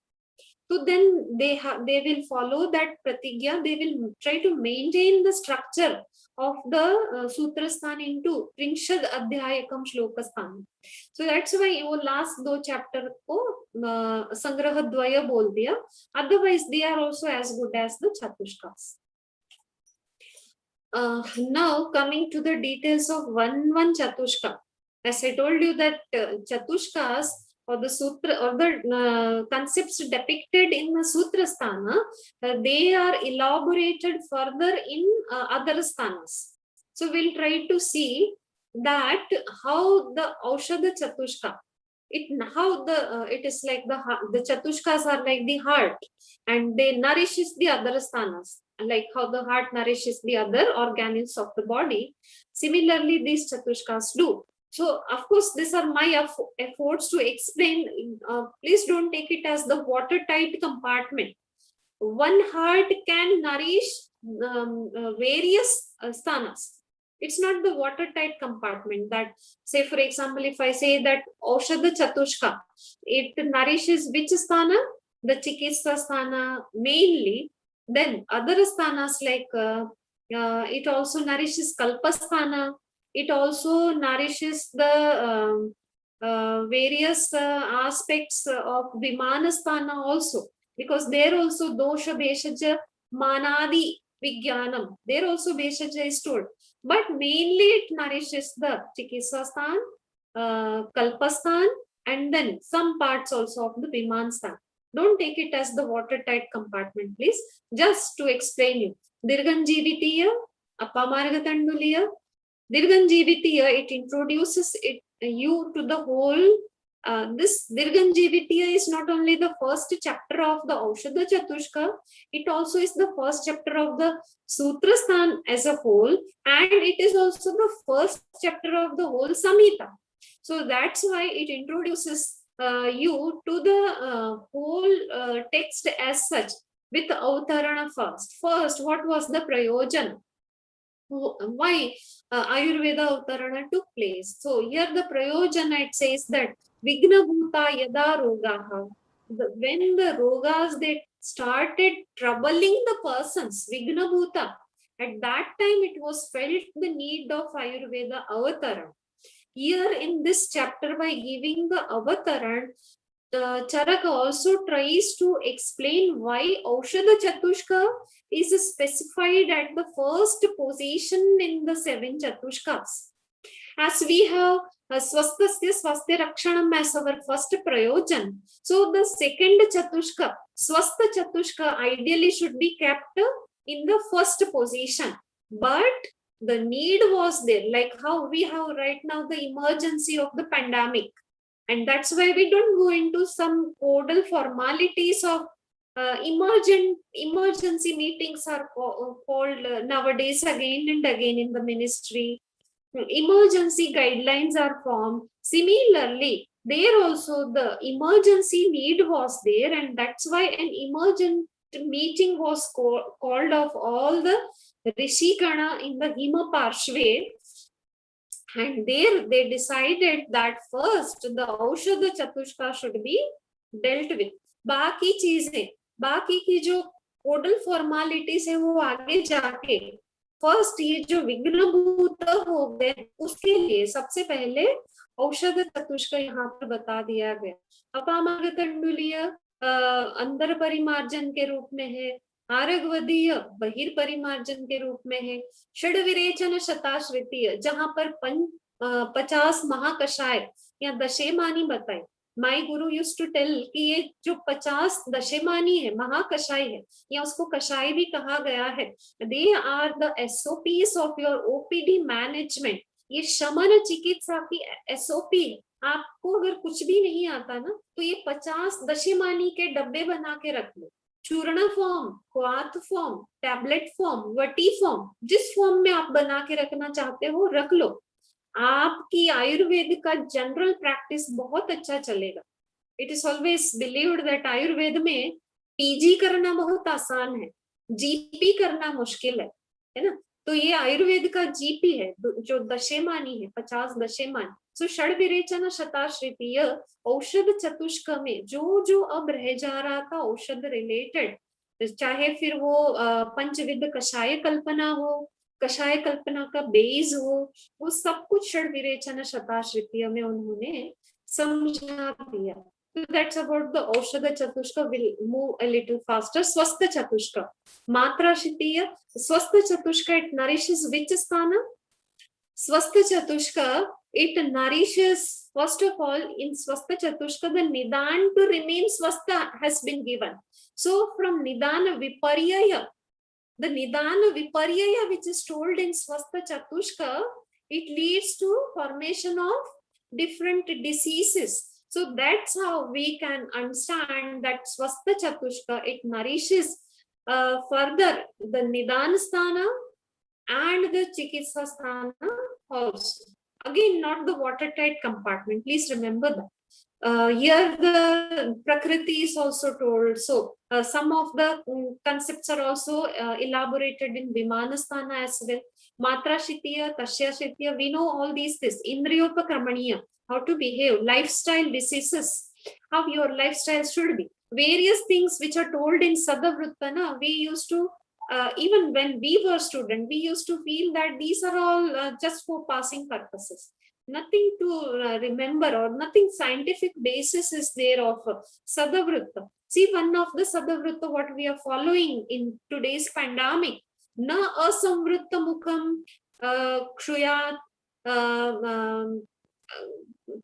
S1: तो then they will follow that pratigya. They will try to maintain the structure of the sutra sthan into trinshad adhyayakam shloka sthan. So that's why वो last दो chapter को संग्रह द्वय बोल दिया. Otherwise they are also as good as the chatushkas. Now coming to the details of one chatushka. As I told you that chatushkas or the sutra or the concepts depicted in the sutra sthana, they are elaborated further in other sthanas. So we'll try to see that how the Aushadha Chatushka, it is like the Chatushkas are like the heart, and they nourishes the other sthanas, like how the heart nourishes the other organs of the body. Similarly, these Chatushkas do. So, of course, these are my efforts to explain. Please don't take it as the watertight compartment. One heart can nourish various sthanas. It's not the watertight compartment that, say, for example, if I say that Aushadha Chatushka, it nourishes which sthana? The Chikitsa sthana mainly. Then other sthanas like it also nourishes Kalpasthana. It also nourishes the various aspects of Vimanasthana also, because there also dosha beshaja manadi vigyanam, there also beshaja is stored, but mainly it nourishes the Chikitsasthan, Kalpasthan, and then some parts also of the Vimanasthan. Don't take it as the watertight compartment, please. Just to explain you, Dirganjivitiya, Apamargatanduliya, Dirganjivitiya, it introduces you to the whole. This Dirganjivitiya is not only the first chapter of the Aushadha Chatushka, it also is the first chapter of the Sutrasthan as a whole, and it is also the first chapter of the whole Samhita. So that's why it introduces you to the whole text as such with Avtarana first. First, what was the Prayojana? Why Ayurveda Avtarana took place? So here the Prayojana, it says that Vigna Bhuta Yada Rogaha, when the rogas they started troubling the persons, Vigna Bhuta, at that time it was felt the need of Ayurveda Avtarana. Here in this chapter, by giving the Avataran, Charaka also tries to explain why Aushadha Chatushka is specified at the first position in the 7 Chatushkas. As we have Swastasya Swastya Rakshanam as our first Prayojan, so the second Chatushka, Swastha Chatushka, ideally should be kept in the first position. But the need was there, like how we have right now the emergency of the pandemic. And that's why we don't go into some codal formalities of emergency meetings are called nowadays again and again in the ministry. Emergency guidelines are formed. Similarly, there also the emergency need was there, and that's why an emergent meeting was called of all the Rishigana in the Hima Parshve. And there they decided that first the Aushadha Chatushka should be dealt with. बाकी चीजें, बाकी की जो कोडल formalities है वो आगे जाके first ये जो विघ्नभूत हो गए उसके लिए सबसे पहले औषध चतुष्क यहाँ पर बता दिया गया. अपामागतंडुलीय अंदर परिमार्जन के रूप में है, आरगवदीय बहिर्परिमार्जन के रूप में है, षड्विरेचन शताश्रितीय जहां पर 50 महाकषाय या दशेमानी बताए. My guru used to tell कि ये जो 50 दशेमानी है, महाकषाय है, या उसको कषाय भी कहा गया है, they are the SOPs of your OPD management. ये शमन चिकित्सा की SOP. आपको अगर कुछ भी नहीं आता ना तो ये 50 दशेमानी के डब्बे बना के रख लो. चूर्ण फॉर्म, क्वाथ फॉर्म, टैबलेट फॉर्म, वटी फॉर्म, जिस फॉर्म में आप बना के रखना चाहते हो रख लो. आपकी आयुर्वेद का जनरल प्रैक्टिस बहुत अच्छा चलेगा. It is always believed that Ayurveda में PG करना बहुत आसान है, GP करना मुश्किल है ना. तो ये आयुर्वेद का जीपी है जो दशेमानी है, 50 दशेमानी। सो षड विरेचन शताश्रितीय औषध चतुष्क में जो अब रह जा रहा था औषध रिलेटेड, चाहे फिर वो पंचविध कषाय कल्पना हो, कषाय कल्पना का बेस हो, वो सब कुछ षड विरेचन शताश्रितीय में उन्होंने समझा दिया। So that's about the Aushadha Chatushka. Will move a little faster. Swastha Chatushka. Matra Shitiya. Swastha Chatushka, it nourishes which sthana? Swastha Chatushka, it nourishes, first of all, in Swastha Chatushka, the Nidan to remain Swastha has been given. So from Nidana Viparyaya, the Nidana Viparyaya which is told in Swastha Chatushka, it leads to formation of different diseases. So that's how we can understand that Swastha Chatushka, it nourishes further the Nidana Sthana and the Chikitsa Sthana also. Again, not the watertight compartment. Please remember that. Here the Prakriti is also told. So some of the concepts are also elaborated in Vimanasthana as well. Matra Shitiya, Tasya Shitiya, we know all these things. Indriyopakramaniya, how to behave, lifestyle diseases, how your lifestyle should be. Various things which are told in Sadavruttana, we used to, even when we were students, we used to feel that these are all just for passing purposes. Nothing to remember or nothing scientific basis is there of Sadavritta. See, one of the Sadavritta, what we are following in today's pandemic, na asamvritta mukham kshuyat,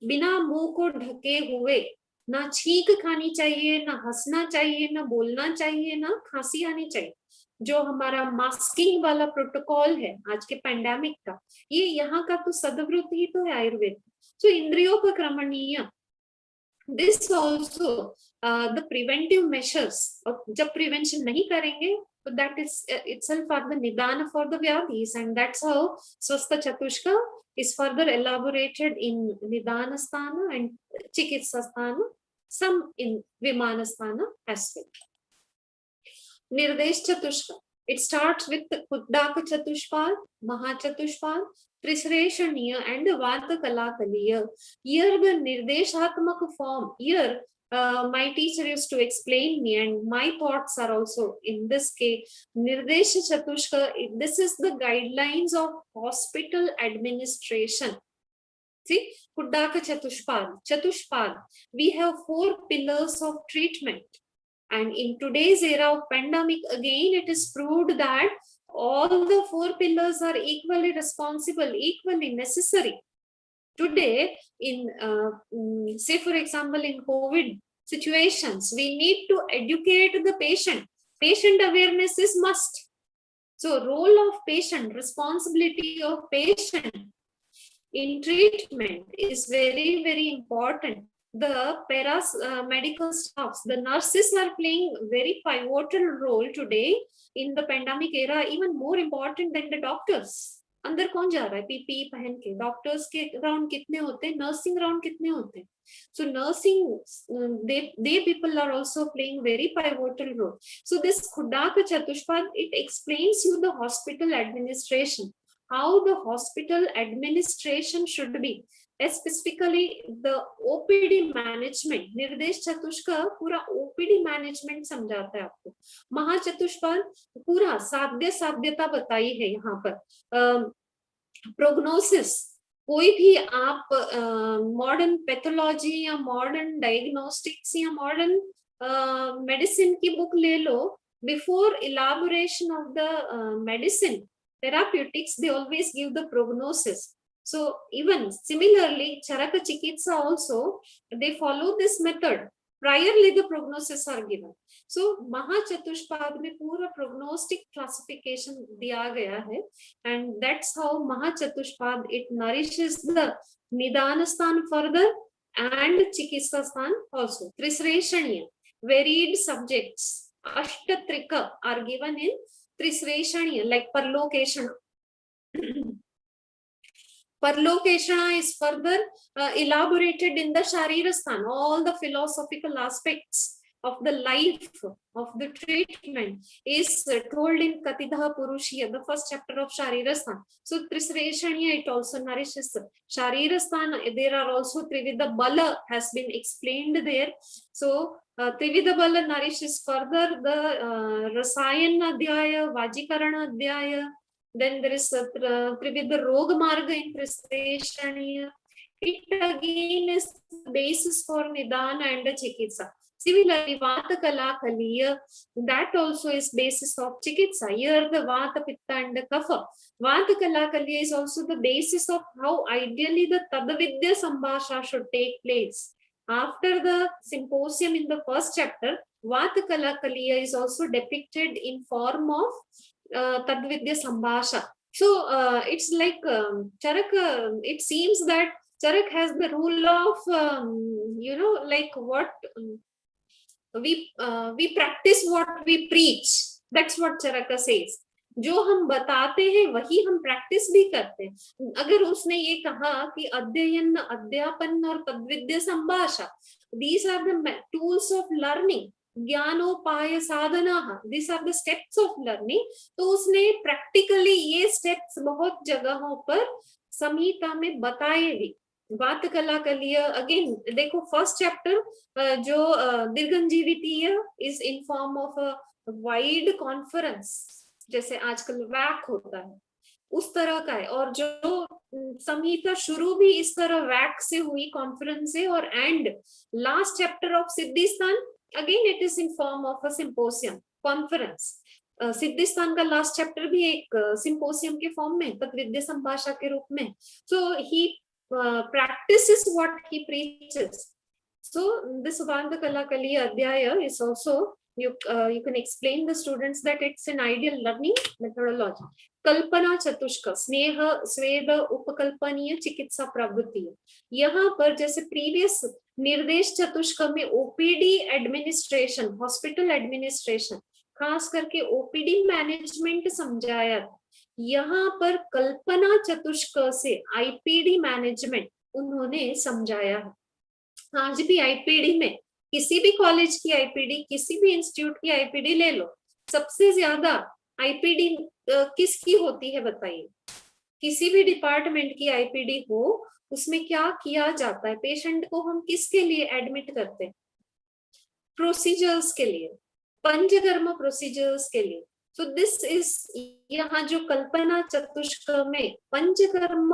S1: बिना मुंह को ढके हुए ना छींक खानी चाहिए, ना हंसना चाहिए, ना बोलना चाहिए, ना खांसी आनी चाहिए। जो हमारा मास्किंग वाला प्रोटोकॉल है आज के पैंडेमिक का, ये यहाँ का तो सदवृत्त ही तो है आयुर्वेद। सो इंद्रियोपक्रमणीय, this also the preventive measures, जब प्रिवेंशन नहीं करेंगे तो that is itself are the निदान फॉर द व्याधीज, एंड दैट्स हाउ स्वस्थ चतुष्का is further elaborated in Nidanasthana and Chikitsasthana, some in Vimanasthana as well. Nirdesh Chatushka, it starts with Kuddaka Chatushpal, Mahachatushpal, Trisreshaniya and Vatakalakaliya. Here the Nirdeshatmaka form, here my teacher used to explain me, and my thoughts are also in this case. Nirdesha Chatushka, this is the guidelines of hospital administration. See, Kuddaka Chatushpal, we have 4 pillars of treatment. And in today's era of pandemic, again, it is proved that all the 4 pillars are equally responsible, equally necessary. Today, in say for example, in COVID situations, we need to educate the patient. Patient awareness is must. So, role of patient, responsibility of patient in treatment is very, very important. The medical staffs, the nurses are playing very pivotal role today in the pandemic era, even more important than the doctors. अंदर कौन जा रहा है PPE पहन के? Doctors के round कितने होते हैं, नर्सिंग राउंड कितने होते हैं? So nursing, they people are also playing very pivotal role. So this Khuddaka Chatushpad, it explains you the hospital administration, how the hospital administration should be. Specifically the OPD management. Nirdesh Chatushka पूरा OPD management समझाता है आपको. महाचतुष्पाद पूरा साध्यता बताई है यहाँ पर. प्रोग्नोसिस, कोई भी आप मॉडर्न पैथोलॉजी या मॉडर्न डायग्नोस्टिक्स या मॉडर्न मेडिसिन की बुक ले लो, before elaboration of the medicine therapeutics, they always give the prognosis. So even similarly, Charaka Chikitsa also, they follow this method. Priorly the prognosis are given. So Mahachatushpad में पूरा prognostic classification दिया गया है, and that's how Mahachatushpad, it nourishes the Nidanasthan further and Chikitsasthan also. Trisreshaniya, varied subjects, Ashtatrika are given in Trisreshaniya, like Parlokeshana. Parlokeshana is further elaborated in the Sharirasthan, all the philosophical aspects. of the life of the treatment is told in Katidha Purushya, the first chapter of Sharirasthan. So Trisreshaniya, it also nourishes Sharirasthan. There are also Trividha Bala has been explained there. So Trividha Bala nourishes further the Rasayana Adhyaya, Vajikarana Adhyaya. Then there is Trividha Roga Marga in Trisreshaniya. It again is the basis for Nidana and Chikitsa. Similarly, Vata Kala Kaliya, that also is basis of Chikitsa. Here the Vata, Pitta and the Kapha. Vata Kala Kaliya is also the basis of how ideally the Tadavidya Sambhasha should take place. After the symposium in the first chapter, Vata Kala Kaliya is also depicted in form of Tadvidya Sambhasha. So it's like Charaka, it seems that Charak has the rule of, like what we practice what we preach. That's what Charaka says. जो हम बताते हैं वही हम practice भी करते हैं. अगर उसने ये कहा कि अध्ययन, अध्यापन और तद्विद्य संभाषा, these are the tools of learning, ज्ञानोपाय Sadhana, these are the steps of learning, तो उसने प्रैक्टिकली ये स्टेप्स बहुत जगहों पर संहिता में बताए भी. बात कला कलिय अगेन देखो फर्स्ट चैप्टर जो दीर्घंजीवितीय is in form of a wide conference, जैसे आजकल वैक होता है उस तरह का है, और जो संहिता शुरू भी इस तरह वैक से हुई, कॉन्फ्रेंस से, और एंड लास्ट चैप्टर ऑफ सिद्धिस्थान again it is in form of a symposium conference. सिद्धिस्थान का लास्ट चैप्टर भी एक सिंपोसियम के फॉर्म में, तद्विद्य संभाषा के रूप में. सो ही practices what he preaches. So this Vanta Kala Kaliya Adhyaya is also, you can explain the students that it's an ideal learning methodology. Kalpana Chatushka, Sneha Sveda Upakalpaniya Chikitsa Pravruti. यहाँ पर जैसे previous निर्देश चतुष्क में OPD administration, hospital administration, खास करके OPD management समझाया था. यहाँ पर कल्पना चतुष्क से आईपीडी मैनेजमेंट उन्होंने समझाया है. आज भी आईपीडी में किसी भी कॉलेज की आईपीडी, किसी भी इंस्टीट्यूट की आईपीडी ले लो, सबसे ज्यादा आईपीडी किसकी होती है बताइए. किसी भी डिपार्टमेंट की आईपीडी हो, उसमें क्या किया जाता है, पेशेंट को हम किसके लिए एडमिट करते हैं, प्रोसीजर्स के लिए, पंचकर्म प्रोसीजर्स के लिए. So this is यहाँ जो कल्पना चतुष्क में पंचकर्म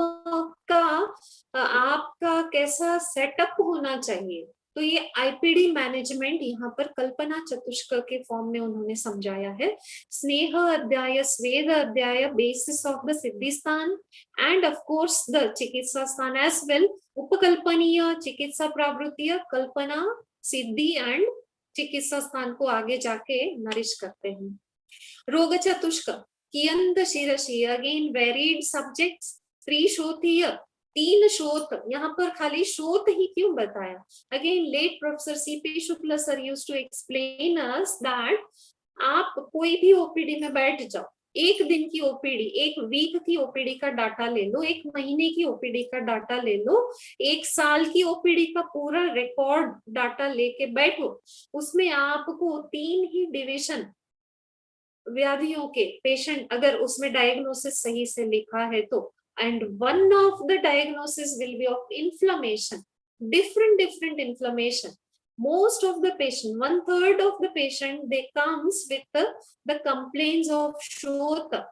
S1: का आपका कैसा सेटअप होना चाहिए, तो ये आईपीडी मैनेजमेंट यहाँ पर कल्पना चतुष्क के फॉर्म में उन्होंने समझाया है. स्नेह अध्याय, स्वेद अध्याय, बेसिस ऑफ द सिद्धिस्थान एंड ऑफ कोर्स द चिकित्सा स्थान एज वेल. उपकल्पनीय, चिकित्सा प्रावृत्तीय, कल्पना, सिद्धि एंड चिकित्सा स्थान को आगे जाके नरिश करते हैं. रोग चतुष्क कियंत शिरसी, अगेन वेरिड सब्जेक्ट्स. त्रिशोथीय, 3 शोथ. यहाँ पर खाली शोथ ही क्यों बताया? Again let professor CP Shukla sir used to explain us that आप कोई भी ओपीडी में बैठ जाओ, एक दिन की ओपीडी, एक वीक की ओपीडी का डाटा ले लो, एक महीने की ओपीडी का डाटा ले लो, एक साल की ओपीडी का पूरा रिकॉर्ड डाटा लेके बैठो. उसमें आपको 3 ही डिविजन व्याधियों के पेशेंट, अगर उसमें डायग्नोसिस सही से लिखा है तो, and one of the diagnosis will be of inflammation, different inflammation. Most of the patient, 1/3 of the patient, they comes with the complaints of shota,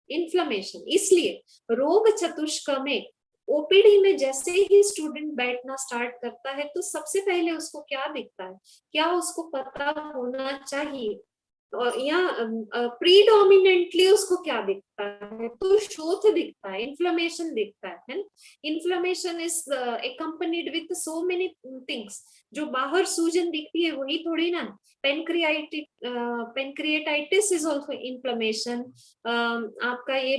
S1: inflammation. इसलिए रोग चतुष्क में ओपीडी में जैसे ही स्टूडेंट बैठना स्टार्ट करता है तो सबसे पहले उसको क्या दिखता है, क्या उसको पता होना चाहिए, और यहाँ प्रीडोमिनेंटली उसको क्या दिखता है, तो शोथ दिखता है, इन्फ्लेमेशन दिखता है. Inflammation is accompanied with so many things. जो बाहर सूजन दिखती है वही थोड़ी ना. पेनक्रिएटाइटिस इज ऑल्सो इन्फ्लेमेशन. आपका ये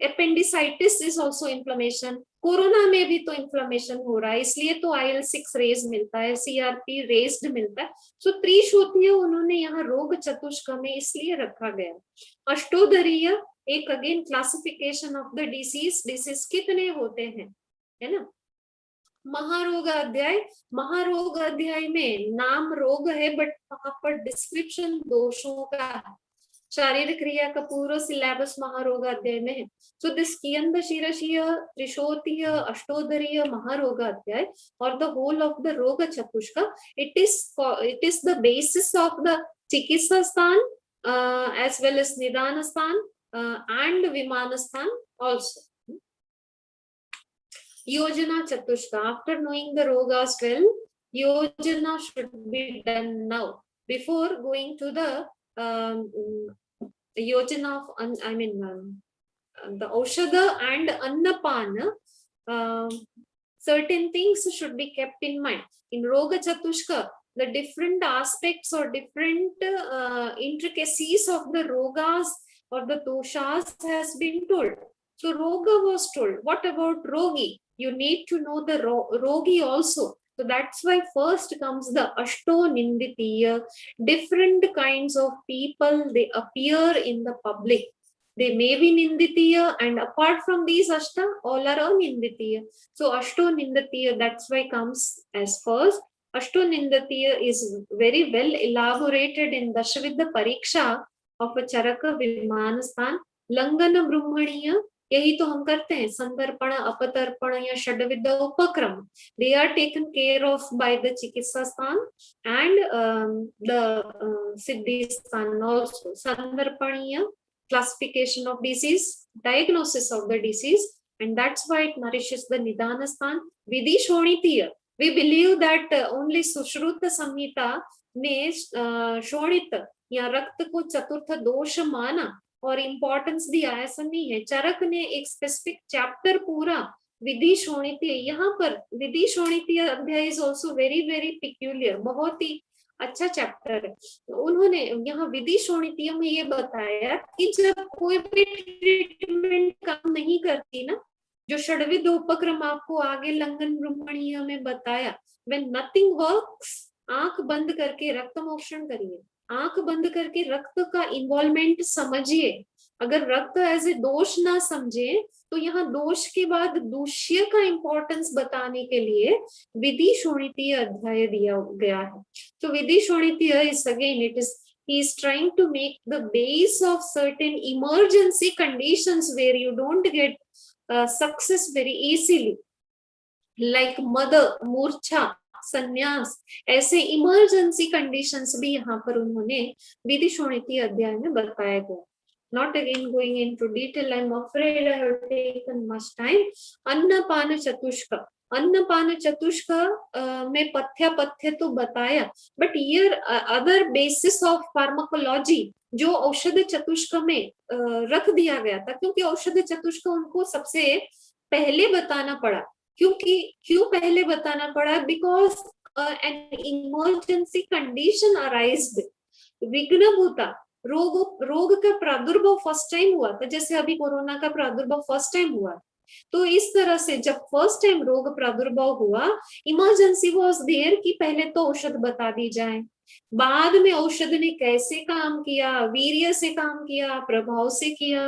S1: appendicitis is also inflammation. Corona में भी तो इन्फ्लेमेशन हो रहा है, इसलिए तो IL-6 रेज मिलता है, CRP रेज्ड मिलता है. सो त्रिशोथीय उन्होंने यहाँ रोग चतुष्क में इसलिए रखा गया. अष्टोदरीय एक again classification of the disease. Disease कितने होते हैं, है ना. महारोग अध्याय, महारोग अध्याय में नाम रोग है बट वहां पर डिस्क्रिप्शन दोषों का है। शारीरिक क्रिया का पूरा सिलेबस महारोग अध्याय में है। सो दिस कियंद शीर्षीय त्रिशोतीय अष्टोदरीय महारोग अध्याय और द होल ऑफ द रोग चतुष्का, it is the basis of the चिकित्सा स्थान as well as निदान स्थान and विमान स्थान also. Yojana Chatushka. After knowing the rogas well, Yojana should be done now before going to the Yojana of the Aushadha and Annapana. Certain things should be kept in mind. In Roga Chatushka, the different aspects or different intricacies of the rogas or the doshas has been told. So Roga was told. What about Rogi? You need to know the Rogi also. So that's why first comes the Ashto Ninditiya. Different kinds of people, they appear in the public. They may be Ninditiya, and apart from these Ashta, all are Ninditiya. So Ashto Ninditiya, that's why comes as first. Ashto Ninditiya is very well elaborated in Dashavidya Pariksha of a Charaka Vimanasthan. Langana Brahmaniya, यही तो हम करते हैं, संदर्पण अपतर्पण या षड्विद्या उपक्रम, they are taken care of by the चिकित्सा स्थान and the सिद्धि स्थान also. संदर्पणीय, classification of disease, diagnosis of the disease, and that's why it nourishes the nidana sthan. Vidhi shonitiya, we believe that only Sushruta संहिता ने शोणित या रक्त को चतुर्थ दोष माना और इम्पोर्टेंस दिया, ऐसा नहीं है। चरक ने एक स्पेसिफिक चैप्टर पूरा विधि शोणितीय, यहाँ पर विधि शोणितीय अध्याय is also very very peculiar, बहुत ही अच्छा चैप्टर है। उन्होंने यहाँ विधि शोणितीय में ये बताया कि जब कोई भी ट्रीटमेंट काम नहीं करती ना, जो षड्विध उपक्रम आपको आगे लंघन ब्रह्मणीय में बताया, व्हेन नथिंग वर्क्स, आंख बंद करके रक्त मोक्षण करिए, आंख बंद करके रक्त का इन्वॉल्वमेंट समझिए। अगर रक्त एज ए दोष ना समझे तो यहाँ दोष के बाद दूष्य का इंपॉर्टेंस बताने के लिए विधि शोणितीय अध्याय दिया गया है। तो विधि शोणितीय is again, it is he is trying to make the base of certain emergency conditions where you don't get success very easily, like mother, मूर्छा, संन्यास, ऐसे इमरजेंसी कंडीशंस भी यहाँ पर उन्होंने विधि शोणितीय अध्याय में बताया गया। Not again going into detail, I'm afraid I have taken much time. अन्नपान चतुष्का, अन्नपान चतुष्का में पथ्य तो बताया, but here other basis of pharmacology जो औषध चतुष्क में रख दिया गया था, क्योंकि औषध चतुष्क उनको सबसे पहले बताना पड़ा। क्यों पहले बताना पड़ा? Because an emergency condition arised, विघ्नभूता, रोग का प्रादुर्भाव फर्स्ट टाइम हुआ था, जैसे अभी कोरोना का प्रादुर्भाव फर्स्ट टाइम हुआ। तो इस तरह से जब फर्स्ट टाइम रोग प्रादुर्भाव हुआ, इमरजेंसी वाज देयर कि पहले तो औषध बता दी जाए, बाद में औषध ने कैसे काम किया, वीर्य से काम किया, प्रभाव से किया,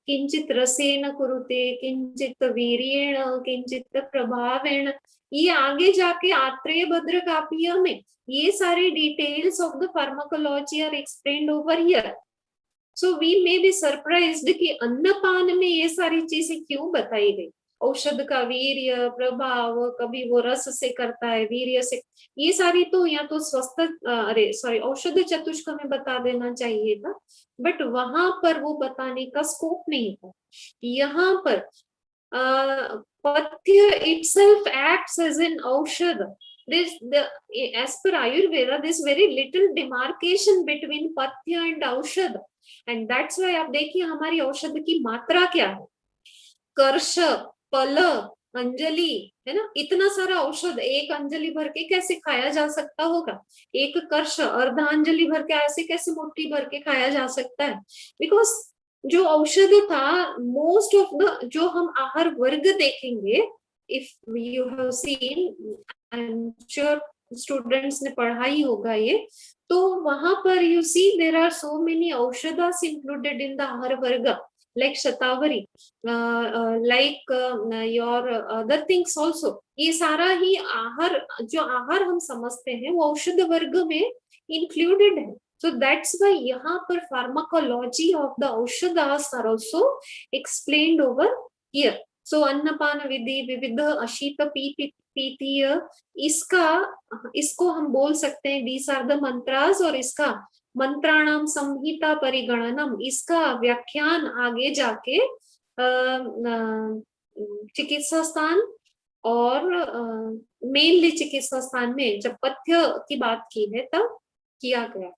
S1: किंचित रसेन कुरुते, किंचित वीर्येण, किंचित प्रभावेण, ये आगे जाके आत्रेय भद्र काव्य में ये सारे details of the pharmacology are explained over here. So we may be surprised कि अन्नपान में ये सारी चीजें क्यों बताई गई। औषध का वीर्य, प्रभाव, कभी वो रस से करता है, वीर्य से, ये सारी तो या तो औषध चतुष्क में बता देना चाहिए था, बट वहां पर वो बताने का स्कोप नहीं था। यहाँ पर पथ्य itself acts as an औषध. As per Ayurveda, there's very little demarcation between पथ्य and औषध, and that's why आप देखिए हमारी औषध की मात्रा क्या है, कर्ष, पल, अंजलि, है ना, इतना सारा औषध एक अंजलि भर के कैसे खाया जा सकता होगा, एक कर्ष अर्धांजलि भर के ऐसे कैसे मुट्ठी भर के खाया जा सकता है। बिकॉज जो औषध था, मोस्ट ऑफ द जो हम आहार वर्ग देखेंगे, if you have seen, I am sure students ने पढ़ा ही होगा ये, तो वहां पर you see there are so many औषधास इंक्लूडेड इन द आहार वर्ग, like Shatavari, like your other things also. ये सारा ही आहार, जो आहार हम समझते हैं वो औषध वर्ग में included है. So that's why यहाँ पर pharmacology of the औषधास are also explained over here. So अन्नपान विधि, विविध अशीत पीतीय, इसको हम बोल सकते हैं these are the mantras, और इसका मंत्राणाम संहिता परिगणनम, इसका व्याख्यान आगे जाके चिकित्सा स्थान और मेनली चिकित्सा स्थान में जब पथ्य की बात की है तब किया गया,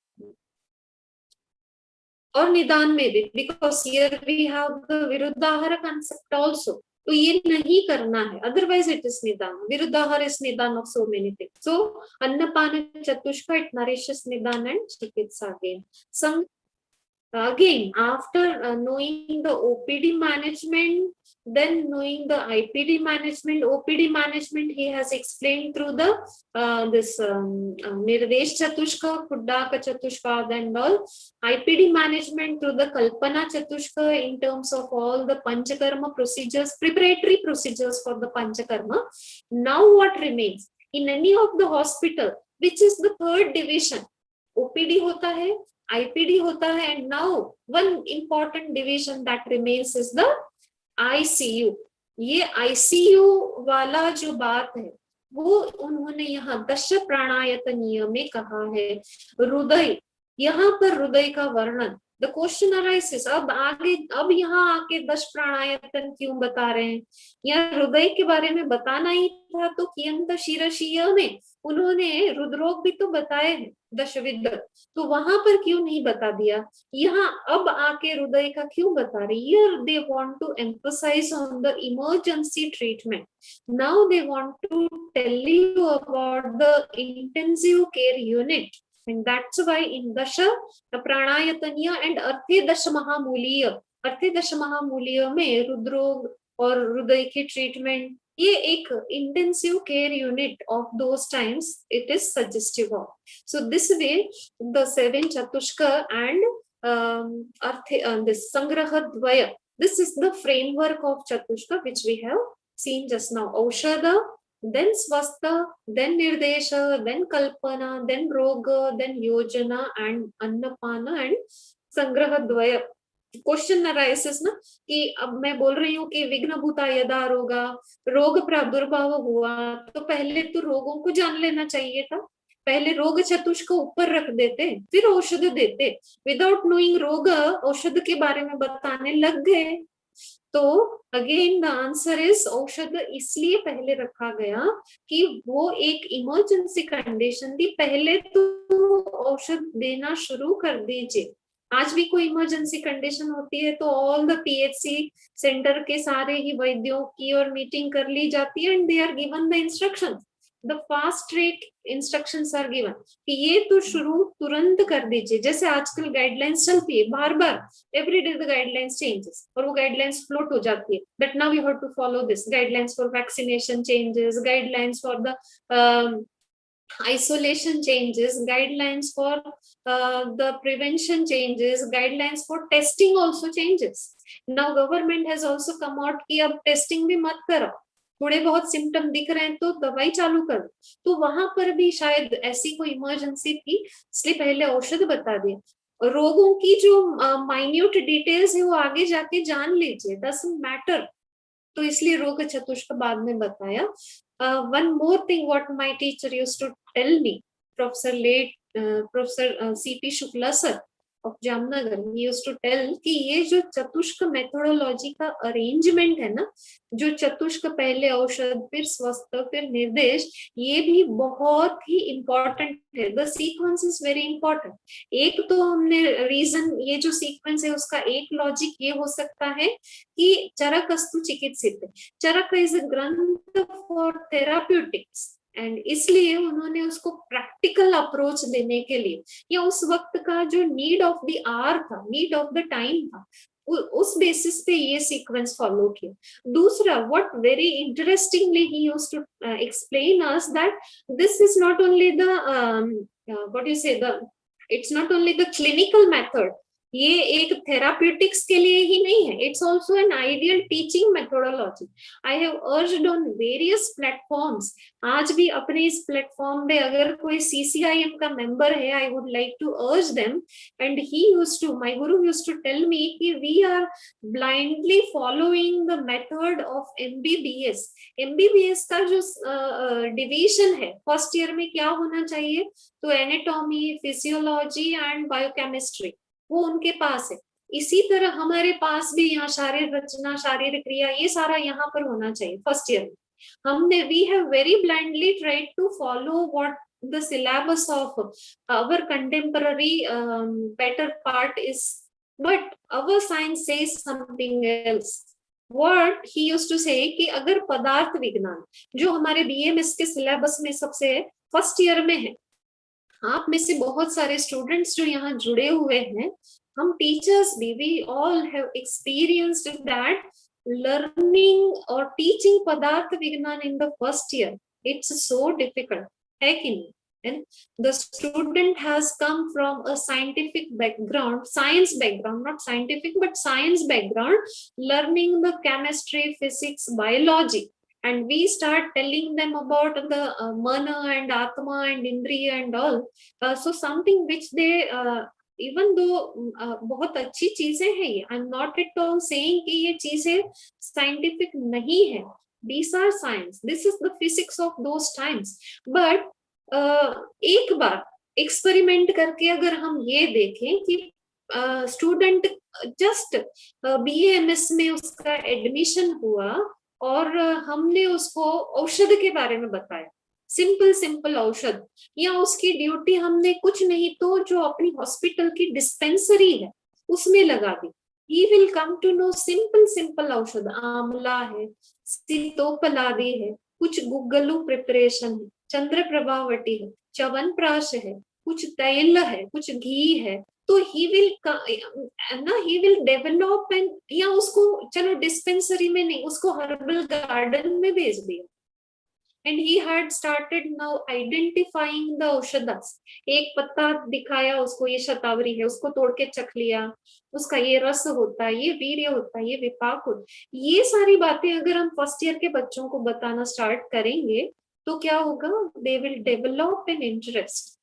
S1: और निदान में भी, because here we have the विरुद्धाहार कंसेप्ट आल्सो. तो ये नहीं करना है, अदरवाइज इट इज निदान. विरुद्धाहार इज निदान of so many things. So अन्नपान चतुष्का, इट nourishes निदान एंड चिकित्सा. Again, after knowing the OPD management, then knowing the IPD management, OPD management he has explained through the this Nirdesh Chatushka, Kuddaka Chatushka, and all. IPD management through the Kalpana Chatushka in terms of all the Panchakarma procedures, preparatory procedures for the Panchakarma. Now what remains? In any of the hospital, which is the third division, OPD hota hai, IPD hota hai, and now one important division that remains is the ICU. ये ICU वाला जो बात है वो उन्होंने यहाँ दश प्राणायतनीय में कहा है. हृदय, यहाँ पर हृदय का वर्णन, the question arises, अब आगे, अब यहाँ आके दश प्राणायतन क्यों बता रहे हैं? यहाँ हृदय के बारे में बताना ही था तो कियंत शीरशीय में उन्होंने रुद्रोग भी तो बताए हैं, दशविद, तो वहां पर क्यों नहीं बता दिया? यहाँ अब आके हृदय का क्यों बता रहे? Here they want to emphasize on the emergency treatment. Now they want to tell you about the intensive care unit. And that's why in Dasha Pranayataniya and Arthe Dasha Mahamuliya में रुद्रोग और हृदय की ट्रीटमेंट, ये एक intensive care unit of those times it is suggestive of. So this way the 7 Chatushka and this Sangraha Dvaya, this is the framework of Chatushka which we have seen just now. Aushadha, then Swastha, then Nirdesha, then Kalpana, then Roga, then Yojana and Annapana and Sangraha Dvaya. Question arises ना कि अब मैं बोल रही हूँ कि विघ्न भूता यदा रोगा, रोग प्रादुर्भाव हुआ तो पहले तो रोगों को जान लेना चाहिए था. पहले रोग चतुष्क को ऊपर रख देते फिर औषध देते. विदाउट नोइंग रोग औषध के बारे में बताने लग गए. तो अगेन द आंसर इज औषध इसलिए पहले रखा गया कि वो एक इमरजेंसी कंडीशन थी. पहले तो औषध देना शुरू कर दीजिए. आज भी कोई इमरजेंसी कंडीशन होती है तो ऑल द पीएचसी सेंटर के सारे ही वैद्यों की और मीटिंग कर ली जाती है and they are given the instructions, the fast track instructions are given कि ये तो शुरू तुरंत कर दीजिए. जैसे आजकल गाइडलाइंस चलती है, बार बार every day the guidelines changes और वो गाइडलाइंस फ्लोट हो जाती है, but now you have to follow this. Guidelines for vaccination changes, guidelines for the isolation changes, guidelines for the prevention changes, guidelines for testing also changes. Now government has also come out कि अब testing भी मत करो, थोड़े बहुत symptom दिख रहे हैं तो दवाई चालू करो. तो वहां पर भी शायद ऐसी कोई इमरजेंसी थी इसलिए पहले औषध बता दिए. रोगों की जो माइन्यूट डिटेल्स है वो आगे जाके जान लीजिए, डजंट मैटर. तो इसलिए रोग चतुष्क बाद में बताया. One more thing what my teacher used to tell me, Professor C.P. Shukla sir of Jamnagar, he used to tell कि ये जो चतुष्क मेथोडोलॉजी का अरेंजमेंट है ना, जो चतुष्क पहले औषध फिर स्वस्थ फिर निर्देश, ये भी बहुत ही इम्पोर्टेंट है. The sequence is very important. एक तो हमने रीजन, ये जो सीक्वेंस है उसका एक लॉजिक ये हो सकता है कि चरकस्तु चिकित्सित, चरक इज अ ग्रंथ फॉर थेराप्यूटिक्स एंड इसलिए उन्होंने उसको प्रैक्टिकल अप्रोच देने के लिए या उस वक्त का जो नीड ऑफ द आवर था, नीड ऑफ द टाइम था, उस बेसिस पे ये सीक्वेंस फॉलो किया. दूसरा, what very interestingly he used to explain us that this is not only the what you say the, it's not only the clinical method. ये एक थेराप्यूटिक्स के लिए ही नहीं है, it's also an ideal teaching methodology. I have urged on various platforms. आज भी अपने इस प्लेटफॉर्म पे अगर कोई CCIM का मेंबर है, I would like to urge them. And he used to, my guru used to tell me कि we are blindly following the method of MBBS. MBBS का जो डिवीजन है फर्स्ट ईयर में क्या होना चाहिए, तो एनाटॉमी, फिजियोलॉजी एंड बायोकेमिस्ट्री, वो उनके पास है. इसी तरह हमारे पास भी यहाँ शारीरिक रचना, शारीरिक क्रिया, ये सारा यहाँ पर होना चाहिए फर्स्ट ईयर में. हमने we have very blindly tried to follow what the syllabus of our contemporary better part is, but our science says something else. What he used to say कि अगर पदार्थ विज्ञान जो हमारे BMS के सिलेबस में सबसे फर्स्ट ईयर में है, आप में से बहुत सारे स्टूडेंट्स जो यहाँ जुड़े हुए हैं, हम टीचर्स भी, we all have experienced that learning और teaching Padarth Vigyan in the first year, it's so difficult, है कि नहीं? And the student has come from a scientific background, science background, not scientific but science background, learning the chemistry, physics, biology, and we start telling them about the mana and atma and indriya and all. So something which they even though बहुत अच्छी चीजें हैं ये, I'm not at all saying कि ये चीजें scientific नहीं है, these are science, this is the physics of those times. But एक बार एक्सपेरिमेंट करके अगर हम ये देखें कि स्टूडेंट जस्ट BAMS में उसका एडमिशन हुआ और हमने उसको औषध के बारे में बताया, सिंपल औषध, या उसकी ड्यूटी हमने कुछ नहीं तो जो अपनी हॉस्पिटल की डिस्पेंसरी है उसमें लगा दी, he will come to know simple औषध, आंवला है, सीतोपलादी है, कुछ गुग्गलू प्रिपरेशन है, चंद्र प्रभावटी है, च्यवनप्राश है, कुछ तैल है, कुछ घी है, तो he will develop and, या उसको चलो डिस्पेंसरी में नहीं, उसको हर्बल गार्डन में भेज दिया. And he had started now identifying the औषधस. एक पत्ता दिखाया उसको, ये शतावरी है, उसको तोड़ के चख लिया, उसका ये रस होता है, ये वीर्य होता है, ये विपाक होता है. ये सारी बातें अगर हम फर्स्ट ईयर के बच्चों को बताना स्टार्ट करेंगे तो क्या होगा, they will develop an interest.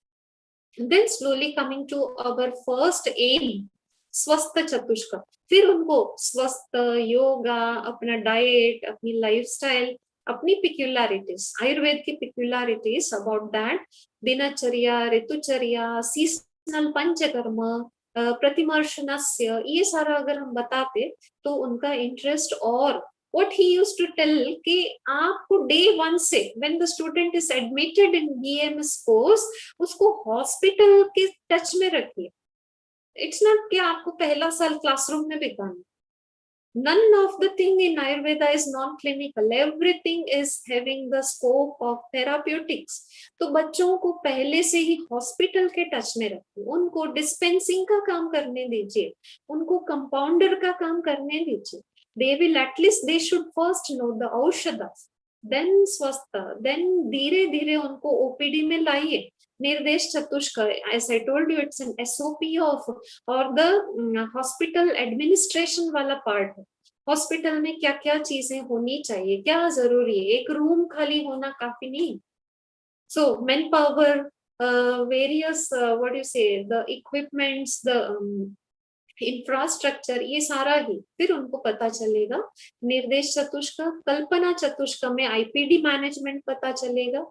S1: Then slowly coming to our first aim, स्वस्थ चतुष्का. फिर उनको स्वस्थ, योगा, अपना डाइट, अपनी लाइफस्टाइल, अपनी पिक्यूलरिटीज, आयुर्वेद की पिक्यूलरिटीज अबाउट दैट, दिनचर्या, ऋतुचर्या, सीजनल पंचकर्म, प्रतिमर्शनस्य, ये सारा अगर हम बताते तो उनका इंटरेस्ट. और what he used to tell कि आपको day 1 से when the student is admitted in BMS course, उसको हॉस्पिटल के टच में रखिए. इट्स नॉट कि आपको पहला साल क्लासरूम में बिताना. None of the thing in Ayurveda is non-clinical. Everything is having the scope of therapeutics. तो बच्चों को पहले से ही हॉस्पिटल के टच में रखिए, उनको डिस्पेंसिंग का काम करने दीजिए, उनको कंपाउंडर का काम करने दीजिए. They will at least, they should first know the औषधस, then स्वस्थ, then धीरे धीरे उनको OPD में लाइए. निर्देश चतुष्क, as I told you, it's an SOP of or the hospital administration वाला पार्ट है. हॉस्पिटल में क्या क्या चीजें होनी चाहिए, क्या जरूरी है, एक रूम खाली होना काफी नहीं. So manpower, various what do you say, the equipments, the infrastructure, ये सारा ही फिर उनको पता चलेगा. निर्देश चतुष्का, कल्पना चतुष्का में IPD मैनेजमेंट पता चलेगा.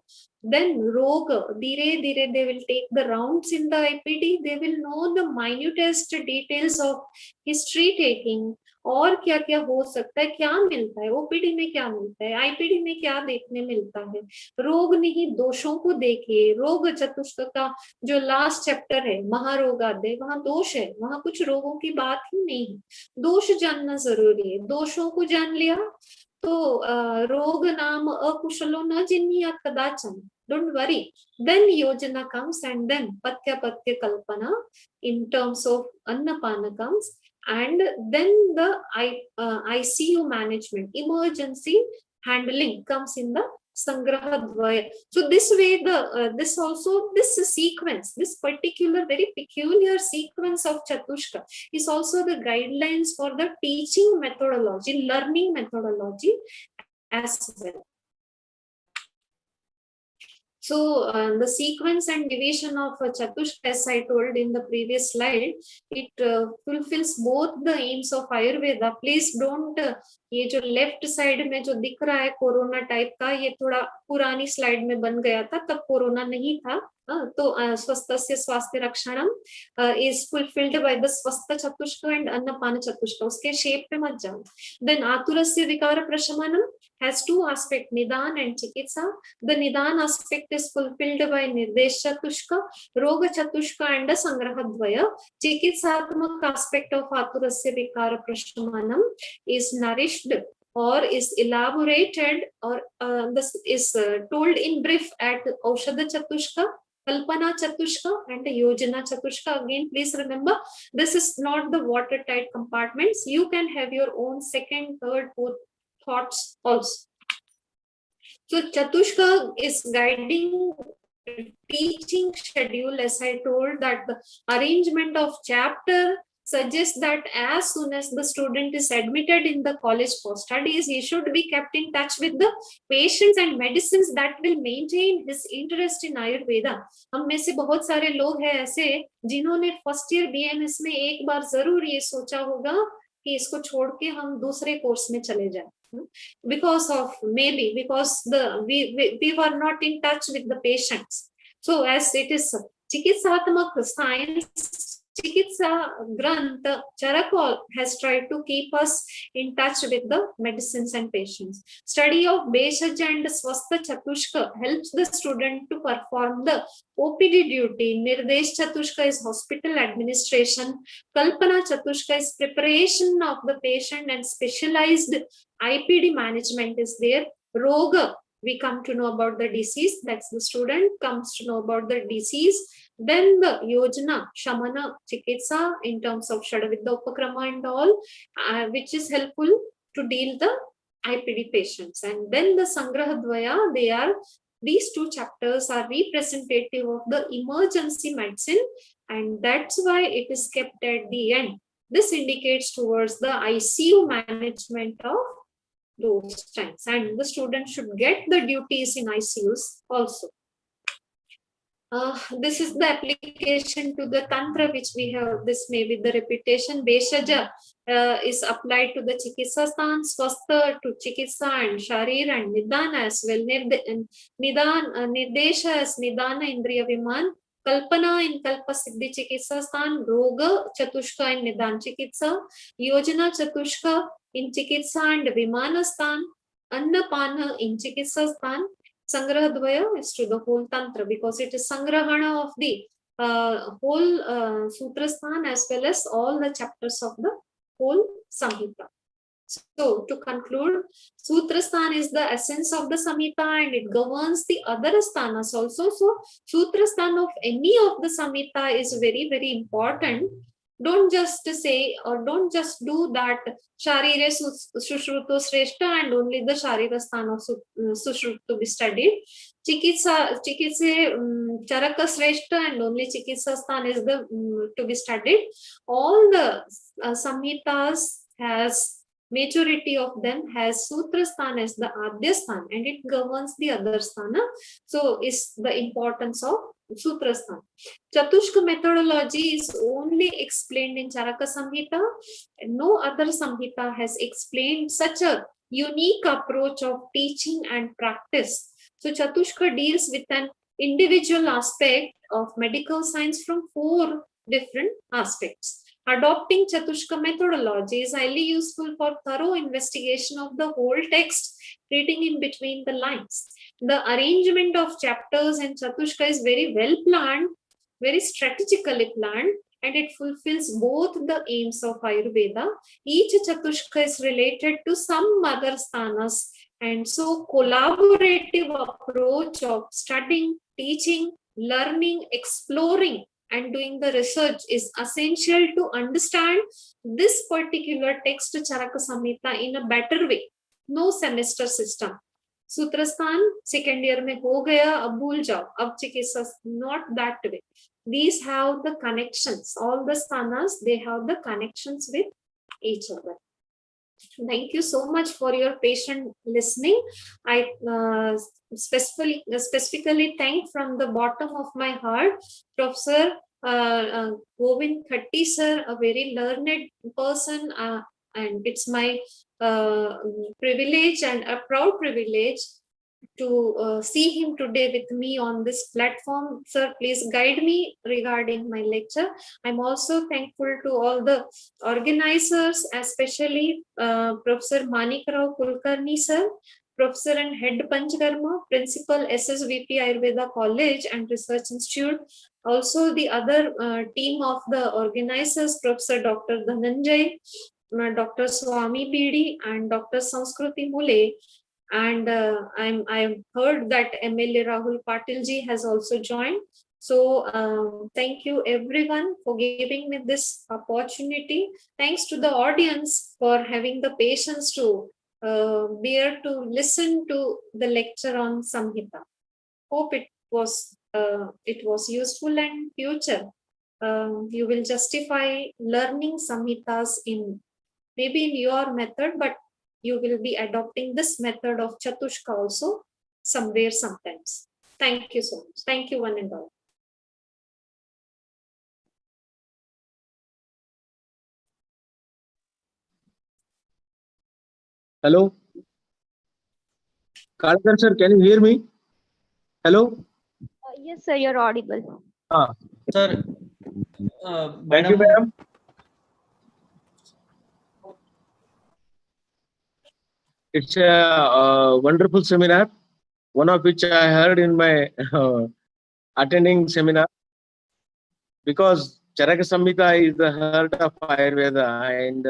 S1: देन रोग, धीरे धीरे they will take the rounds in the IPD, they will know the minutest details of history taking, और क्या क्या हो सकता है, क्या मिलता है OPD में, क्या मिलता है IPD में, क्या देखने मिलता है. रोग नहीं, दोषों को देखिए. रोग चतुष्क का जो लास्ट चैप्टर है महारोगादय, वहां दोष है, वहां कुछ रोगों की बात ही नहीं है. दोष जानना जरूरी है. दोषों को जान लिया तो रोग नाम अकुशलो न जिन्निया कदाचन, don't worry. Then yojana comes and then patya kalpana in terms of annapana comes, and then the ICU management, emergency handling comes in the Sangrahadvaya. So this way, this sequence, this particular very peculiar sequence of Chatushka is also the guidelines for the teaching methodology, learning methodology as well. So the sequence and division of Chatushka, as I told in the previous slide, it fulfills both the aims of Ayurveda. Please don't ये जो left side में जो दिख रहा है corona type का, ये थोड़ा पुरानी स्लाइड में बन गया था, तब कोरोना नहीं था. तो स्वस्थस्य स्वास्थ्य रक्षणम is fulfilled by the स्वस्थ चतुष्क and अन्नपान चतुष्क. उसके शेप पे मत जाओ. Then आतुरस्य विकार प्रशमनम has two aspects, nidan and chikitsa. The nidan aspect is fulfilled by nirdesh chatushka, roga chatushka and a sangrahadvaya. Chikitsaत्मक aspect of aturasya vikara prashmanam is nourished or is elaborated or this is told in brief at aushadha chatushka, Kalpana Chatushka and Yojana Chatushka. Again, please remember, this is not the watertight compartments. You can have your own second, third, fourth thoughts also. So Chatushka is guiding teaching schedule. As I told, that the arrangement of chapter suggests that as soon as the student is admitted in the college for studies, he should be kept in touch with the patients and medicines that will maintain his interest in Ayurveda. हम में से बहुत सारे लोग हैं ऐसे जिन्होंने first year BMS में एक बार जरूर ये सोचा होगा कि इसको छोड़ के हम दूसरे कोर्स में चले जाएं. Because we were not in touch with the patients. So as it is Chikitsaatmak science, Chikitsa Grantha, Charaka has tried to keep us in touch with the medicines and patients. Study of Beshaj and Swastha Chatushka helps the student to perform the OPD duty. Nirdesh Chatushka is hospital administration. Kalpana Chatushka is preparation of the patient and specialized IPD management is there. Roga, we come to know about the disease. That's the student comes to know about the disease. Then the Yojana, Shamana, Chikitsa in terms of Shadavidya Upakrama and all, which is helpful to deal the IPD patients. And then the Sangrahadvaya, these two chapters are representative of the emergency medicine, and that's why it is kept at the end. This indicates towards the ICU management of those times, and the student should get the duties in ICUs also. This is the application to the tantra which we have. This may be the repetition. Beshaja is applied to the chikitsa sthan, swastha to chikitsa and sharir and nidana as well. Nirdesha as nidana indriya viman. Kalpana in Kalpa Siddhi Chikitsa Sthan, Roga Chatushka in Nidan Chikitsa, Yojana Chatushka in Chikitsa and Vimana Sthan, Annapana in Chikitsa Sthan. Sangrahadvaya is to the whole Tantra because it is Sangrahana of the whole Sutra Sthan as well as all the chapters of the whole Samhita. So to conclude, Sutra Sthan is the essence of the Samhita and it governs the other sthanas also. So Sutra Sthan of any of the Samhita is very, very important. Don't just say or don't just do that Sharire Sushruto Sreshta and only the Sharira Sthana of Sushruto to be studied. Chikitsa Charaka Sreshta and only Chikitsa Sthan is the to be studied. All the Samhitas has majority of them has Sutra Sthana as the Adya Sthana and it governs the other Sthana. So is the importance of Sutra Sthana. Chatushka methodology is only explained in Charaka Samhita. No other Samhita has explained such a unique approach of teaching and practice. So Chatushka deals with an individual aspect of medical science from 4 different aspects. Adopting Chatushka methodology is highly useful for thorough investigation of the whole text, reading in between the lines. The arrangement of chapters in Chatushka is very well planned, very strategically planned, and it fulfills both the aims of Ayurveda. Each Chatushka is related to some other sthanas, and so collaborative approach of studying, teaching, learning, exploring, and doing the research is essential to understand this particular text Charaka Samhita in a better way. No semester system. सूत्रस्थान second year में हो गया, अब भूल जाओ, अब चिकित्सा not that way. These have the connections, all the sthanas, they have the connections with each other. Thank you so much for your patient listening. I specifically thank from the bottom of my heart Professor Govind Khatti sir, a very learned person, and it's my privilege and a proud privilege to see him today with me on this platform. Sir, please guide me regarding my lecture. I'm also thankful to all the organizers, especially Professor Manikrao Kulkarni sir, Professor and Head Panchkarma, Principal SSVP Ayurveda College and Research Institute. Also the other team of the organizers, Professor Dr. Dhananjay, Dr. Swami Bidi and Dr. Samskruti Mule. And I've heard that MLA Rahul Patil ji has also joined. So thank you everyone for giving me this opportunity. Thanks to the audience for having the patience to bear to listen to the lecture on Samhita. Hope it was useful and future. You will justify learning Samhitas in maybe in your method, but you will be adopting this method of Chatushka also somewhere sometimes. Thank you so much. Thank you one and all.
S4: Hello. Kalkar sir, can you hear me? Hello.
S5: Yes, sir, you're audible.
S2: Sir,
S4: Thank you, madam. It's a wonderful seminar, one of which I heard in my attending seminar, because Charaka Samhita is the heart of Ayurveda, and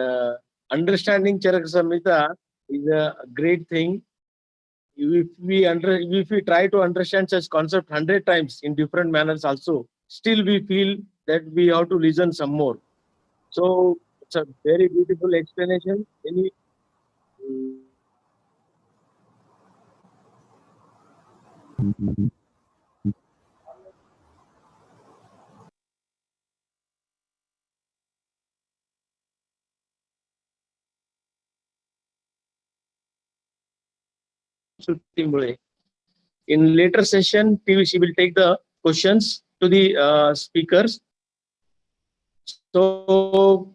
S4: understanding Charaka Samhita is a great thing. If we try to understand such concept 100 times in different manners also, still we feel that we have to listen some more. So it's a very beautiful explanation. Any in later session, PVC will take the questions to the speakers. So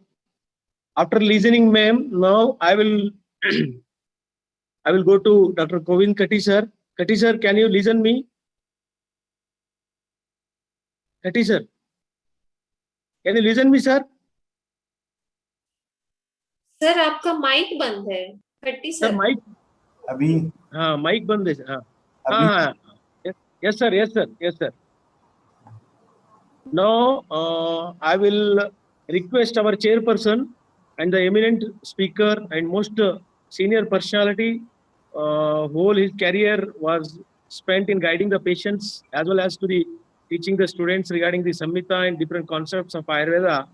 S4: after listening, ma'am, now I will I will go to Dr. Govind Khatti sir. Khatti sir, can you listen me? Khatti sir, can you listen me, sir?
S1: Sir, आपका mic बंद है. खट्टी
S4: Sir,
S1: sir.
S4: mic.
S3: अभी
S4: हाँ, mic बंद है. हाँ,
S3: अभी
S4: हाँ. Yes, sir. Yes, sir. Yes, sir. Now, I will request our chairperson and the eminent speaker and most senior personality, whole his career was spent in guiding the patients as well as to the teaching the students regarding the Samhita and different concepts of Ayurveda.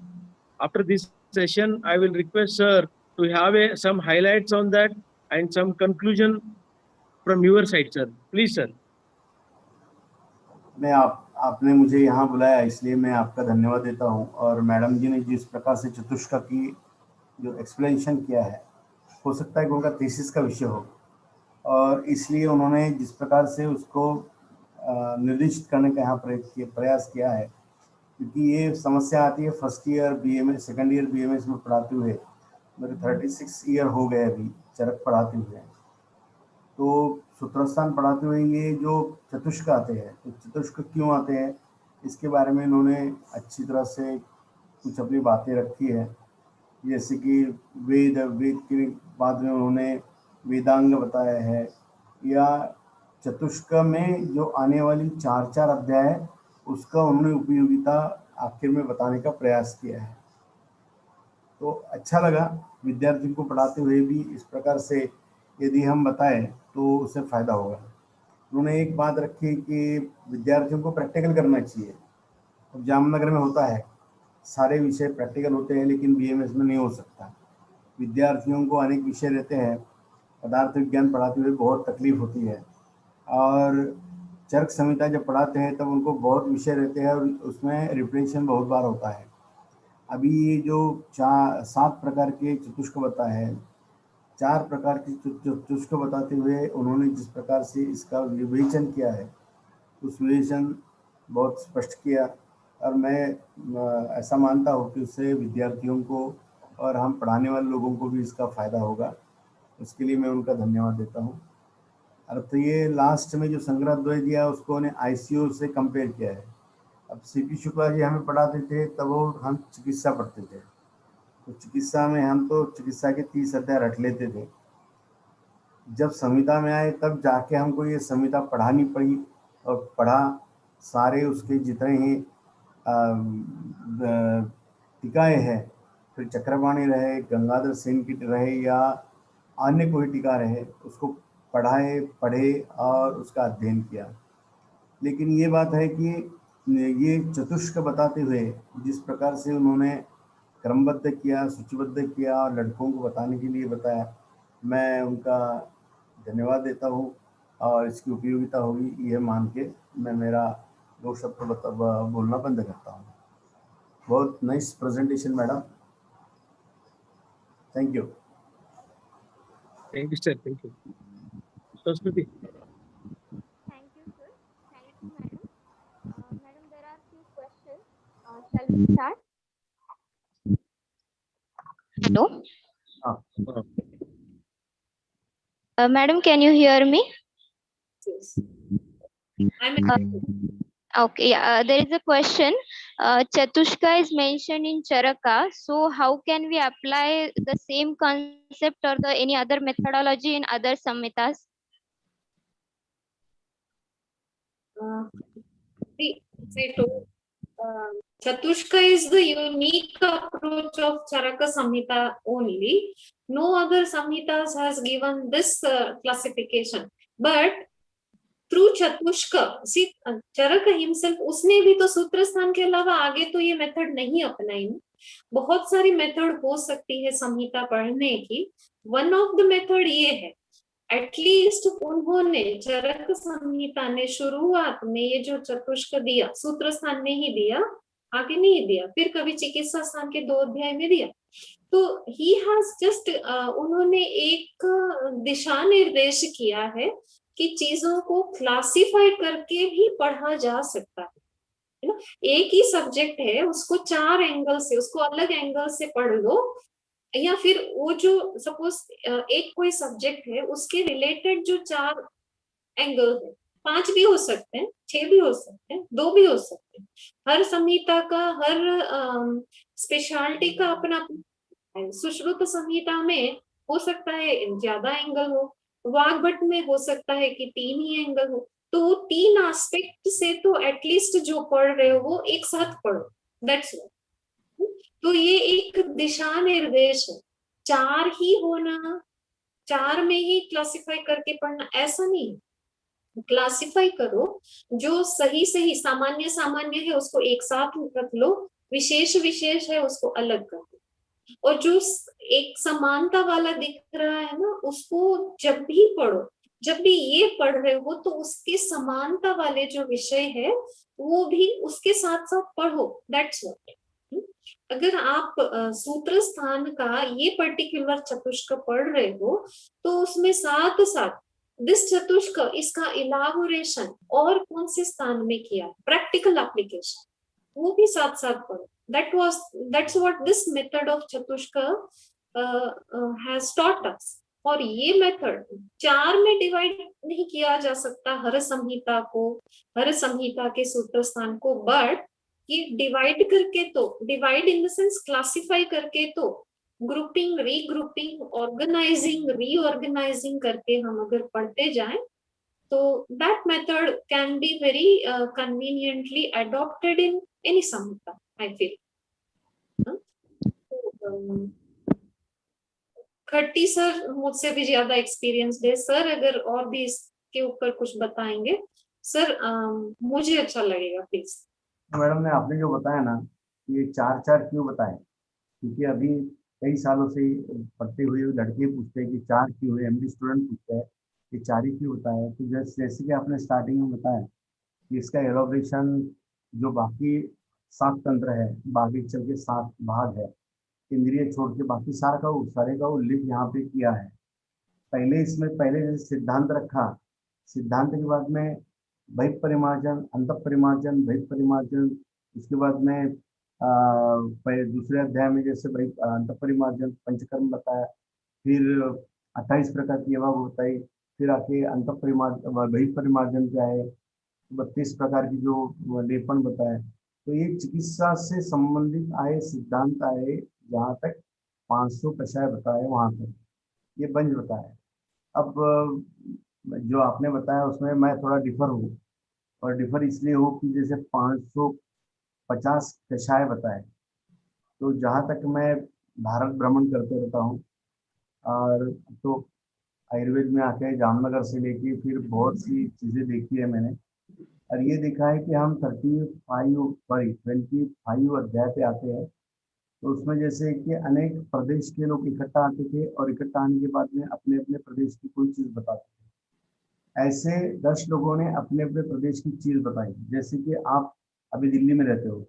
S4: After this session, I will request sir to have some highlights on that and some conclusion from your side, sir. Please, sir.
S3: मैं आपने मुझे यहाँ बुलाया, इसलिए मैं आपका धन्यवाद देता हूँ. और मैडम जी ने जिस प्रकार से चतुष्का की जो एक्सप्लेनेशन किया है, हो सकता है कि उनका थीसिस का विषय हो, और इसलिए उन्होंने जिस प्रकार से उसको निर्दिष्ट करने का यहाँ प्रयास किया है, क्योंकि ये समस्या आती है first year BMS, second year BMS में पढ़ाते हुए. मेरे 36 ईयर हो गए अभी चरक पढ़ाते हुए. तो सूत्रस्थान पढ़ाते हुए ये जो चतुष्क आते हैं, तो चतुष्क क्यों आते हैं, इसके बारे में इन्होंने अच्छी तरह से कुछ अपनी बातें रखी है. जैसे कि वेद के बाद में उन्होंने वेदांग बताया है, या चतुष्क में जो आने वाली 4 अध्याय है उसका उन्होंने उपयोगिता आखिर में बताने का प्रयास किया है. तो अच्छा लगा विद्यार्थियों को पढ़ाते हुए भी इस प्रकार से यदि हम बताएं तो उससे फ़ायदा होगा. उन्होंने एक बात रखी कि विद्यार्थियों को प्रैक्टिकल करना चाहिए. अब जामनगर में होता है, सारे विषय प्रैक्टिकल होते हैं, लेकिन BMS में नहीं हो सकता. विद्यार्थियों को अनेक विषय रहते हैं, पदार्थ विज्ञान पढ़ाते हुए बहुत तकलीफ होती है, और चरक संहिता जब पढ़ाते हैं तब उनको बहुत विषय रहते हैं और उसमें रिपीटेशन बहुत बार होता है। अभी ये जो 7 प्रकार के चतुष्क बताए हैं, 4 प्रकार के चतुष्क बताते हुए उन्होंने जिस प्रकार से इसका विवेचन किया है, उस विवेचन बहुत स्पष्ट किया, और मैं ऐसा मानता हूँ कि उससे विद्यार्थियों को और हम पढ़ाने वाले लोगों को भी इसका फ़ायदा होगा। उसके लिए मैं उनका धन्यवाद देता हूँ। और तो ये लास्ट में जो संग्रह द्वय दिया उसको उन्हें ICU से कंपेयर किया है। अब CP शुक्ला जी हमें पढ़ाते थे तब वो हम चिकित्सा पढ़ते थे, तो चिकित्सा में हम तो चिकित्सा के 30 अध्याय रट लेते थे। जब संहिता में आए तब जाके हमको ये संहिता पढ़ानी पड़ी, और पढ़ा सारे उसके जितने ही टीकाएँ हैं, फिर चक्रपाणी रहे, गंगाधर सेन की रहे या अन्य कोई टीका रहे, उसको पढ़े और उसका अध्ययन किया। लेकिन ये बात है कि ये चतुष्क बताते हुए जिस प्रकार से उन्होंने क्रमबद्ध किया, सूचीबद्ध किया और लड़कों को बताने के लिए बताया, मैं उनका धन्यवाद देता हूँ, और इसकी उपयोगिता होगी यह मान के मैं मेरा 2 शब्द बोलना बंद करता हूँ। बहुत nice presentation madam, thank you.
S4: Thank you, sir. Thank you. Sanskruti.
S5: Thank you, sir. Thank you, madam. Madam, there are few questions. Shall we start? Hello. Madam, can you hear me?
S1: Yes.
S5: Okay, yeah, there is a question. Chatushka is mentioned in Charaka, so how can we apply the same concept or the any other methodology in other samhitas?
S1: Chatushka is the unique approach of Charaka Samhita only. No other Samhitas has given this classification. But through Chatushka, see, Charaka himself, उसने भी तो सूत्र स्थान के अलावा आगे तो ये मेथड नहीं अपनाई। बहुत सारी मेथड हो सकती है संहिता पढ़ने की। वन ऑफ द मेथड ये है, एटलीस्ट उन्होंने चरक संहिता ने शुरुआत में ये जो चतुष्क दिया, सूत्र स्थान में ही दिया, आगे नहीं दिया, फिर कभी चिकित्सा स्थान के 2 अध्याय में दिया। तो ही हैज जस्ट उन्होंने एक दिशा निर्देश किया है कि चीजों को क्लासिफाई करके भी पढ़ा जा सकता है ना। एक ही सब्जेक्ट है, उसको 4 एंगल से, उसको अलग एंगल से पढ़ लो, या फिर वो जो सपोज एक कोई सब्जेक्ट है उसके रिलेटेड जो 4 एंगल है, 5 भी हो सकते हैं, 6 भी हो सकते हैं, 2 भी हो सकते हैं। हर संहिता का, हर स्पेशलिटी का अपना सुश्रुत संहिता में हो सकता है ज्यादा एंगल हो, वाग्भट में हो सकता है कि 3 ही एंगल हो। तो 3 एस्पेक्ट से तो एटलीस्ट जो पढ़ रहे हो वो एक साथ पढ़ो, दैट्स व्हाट। तो ये एक दिशा निर्देश है। 4 ही होना, 4 में ही क्लासिफाई करके पढ़ना, ऐसा नहीं। क्लासिफाई करो, जो सही सही सामान्य सामान्य है उसको एक साथ रख लो, विशेष विशेष है उसको अलग कर दो, और जो एक समानता वाला दिख रहा है ना उसको जब भी पढ़ो, जब भी ये पढ़ रहे हो तो उसके समानता वाले जो विषय है वो भी उसके साथ साथ पढ़ो, दैट्स व्हाट। अगर आप सूत्र स्थान का ये पर्टिकुलर चतुष्क पढ़ रहे हो तो उसमें साथ साथ दिस चतुष्क, इसका इलाबोरेशन और कौन से स्थान में किया, प्रैक्टिकल एप्लीकेशन, वो भी साथ साथ पढ़ो। That's what this method of Chatushka has taught us. और ये मेथड 4 में डिवाइड नहीं किया जा सकता हर संहिता को, हर संहिता के सूत्र स्थान को, बट ये डिवाइड करके, तो divide in the sense classify करके, तो ग्रुपिंग, रीग्रुपिंग, ऑर्गेनाइजिंग, रीऑर्गेनाइजिंग करके हम अगर पढ़ते जाएं तो that method can be very conveniently adopted in any samhita, I feel. खट्टी सर मुझसे भी ज्यादा एक्सपीरियंस है सर, अगर और भी इसके ऊपर कुछ बताएंगे सर मुझे अच्छा लगेगा प्लीज।
S3: मैडम ने आपने जो बताया ना, ये 4 क्यों बताए, क्योंकि अभी कई सालों से पढ़ते हुए लड़के पूछते हैं कि 4 क्यों हुए, एमडी स्टूडेंट पूछते हैं कि 4 ही क्यों होता है। तो जैसे कि आपने स्टार्टिंग में बताया कि इसका एलोब्रेशन जो बाकी 7 तंत्र है, बाकी चल के 7 भाग है, इंद्रिय छोड़ के बाकी सारे का उल्लेख यहाँ पे किया है। पहले जैसे सिद्धांत रखा, सिद्धांत के बाद में बहिःपरिमार्जन, अंतःपरिमार्जन, बहिःपरिमार्जन, उसके बाद में दूसरे अध्याय में जैसे अंतःपरिमार्जन पंचकर्म बताया, फिर 28 प्रकार की एवं बताई, फिर आके अंतःपरिमार्जन बहिःपरिमार्जन क्या है, 32 प्रकार की जो लेपन बताए। तो ये चिकित्सा से संबंधित आए सिद्धांत आए, जहाँ तक 500 कषाय बताए वहां तक ये बंज बताया। अब जो आपने बताया उसमें मैं थोड़ा डिफर हूँ, और डिफर इसलिए हूँ कि जैसे 550 कषाय बताए, तो जहाँ तक मैं भारत भ्रमण करते रहता हूँ, और तो आयुर्वेद में आके जामनगर से लेके फिर बहुत सी चीज़ें देखी है मैंने, और ये देखा है कि हम 25 अध्याय पे आते हैं, तो उसमें जैसे कि अनेक प्रदेश के लोग इकट्ठा आते थे, और इकट्ठा आने के बाद में अपने अपने प्रदेश की कोई चीज़ बताते थे। ऐसे 10 लोगों ने अपने अपने प्रदेश की चीज़ बताई। जैसे कि आप अभी दिल्ली में रहते हो,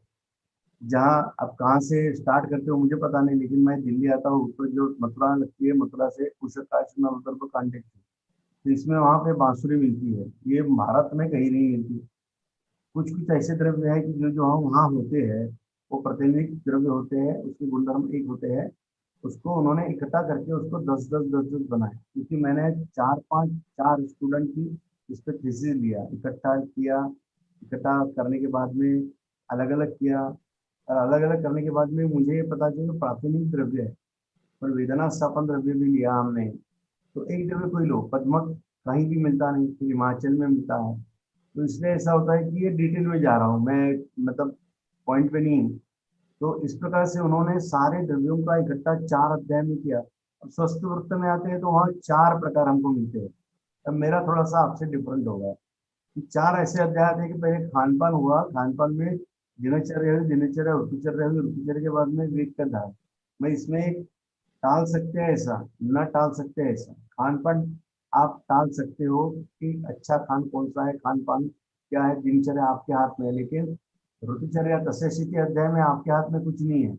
S3: जहाँ आप कहाँ से स्टार्ट करते हो मुझे पता नहीं, लेकिन मैं दिल्ली आता हूँ तो जो मथुरा लगती है, मथुरा से कुशकाशी उधर को कांटेक्ट, तो इसमें वहाँ पे बांसुरी मिलती है, ये भारत में कहीं नहीं मिलती। कुछ कुछ ऐसे द्रव्य है कि जो हम वहाँ होते हैं, वो प्रतिनिधिक द्रव्य होते हैं, उसके गुणधर्म एक होते हैं, उसको उन्होंने इकट्ठा करके उसको 10 बनाए। क्योंकि मैंने 4 स्टूडेंट की इस पर थीसिस लिया, इकट्ठा किया, इकट्ठा करने के बाद में अलग अलग किया, और अलग अलग करने के बाद में मुझे ये पता चला प्राथमिक द्रव्य है, पर वेदना स्थापन द्रव्य भी लिया हमने। तो एक द्रव्य कोई लो, पद्मक कहीं भी मिलता नहीं, फिर हिमाचल में मिलता है। तो इसलिए ऐसा होता है कि ये डिटेल में जा रहा हूँ मैं, मतलब पॉइंट पे नहीं। तो इस प्रकार से उन्होंने सारे द्रव्यों का इकट्ठा 4 अध्याय में किया। अब स्वस्थ वृत्त में आते हैं तो वहाँ 4 प्रकार हमको मिलते हैं। अब मेरा थोड़ा सा आपसे डिफरेंट होगा कि 4 ऐसे अध्याय थे कि पहले खान पान हुआ, खान पान में दिनचर्या हुई, दिनचर्या ऋतुचर्या हुई, ऋतुचर्या के बाद में वेग का ध्यान। मैं इसमें टाल सकते हैं ऐसा, न टाल सकते हैं ऐसा। खान पान आप टाल सकते हो कि अच्छा खान कौन सा है, खान पान क्या है, दिनचर्या आपके हाथ में है, लेकिन ऋतुचर्या दशेशी के अध्याय में आपके हाथ में कुछ नहीं है।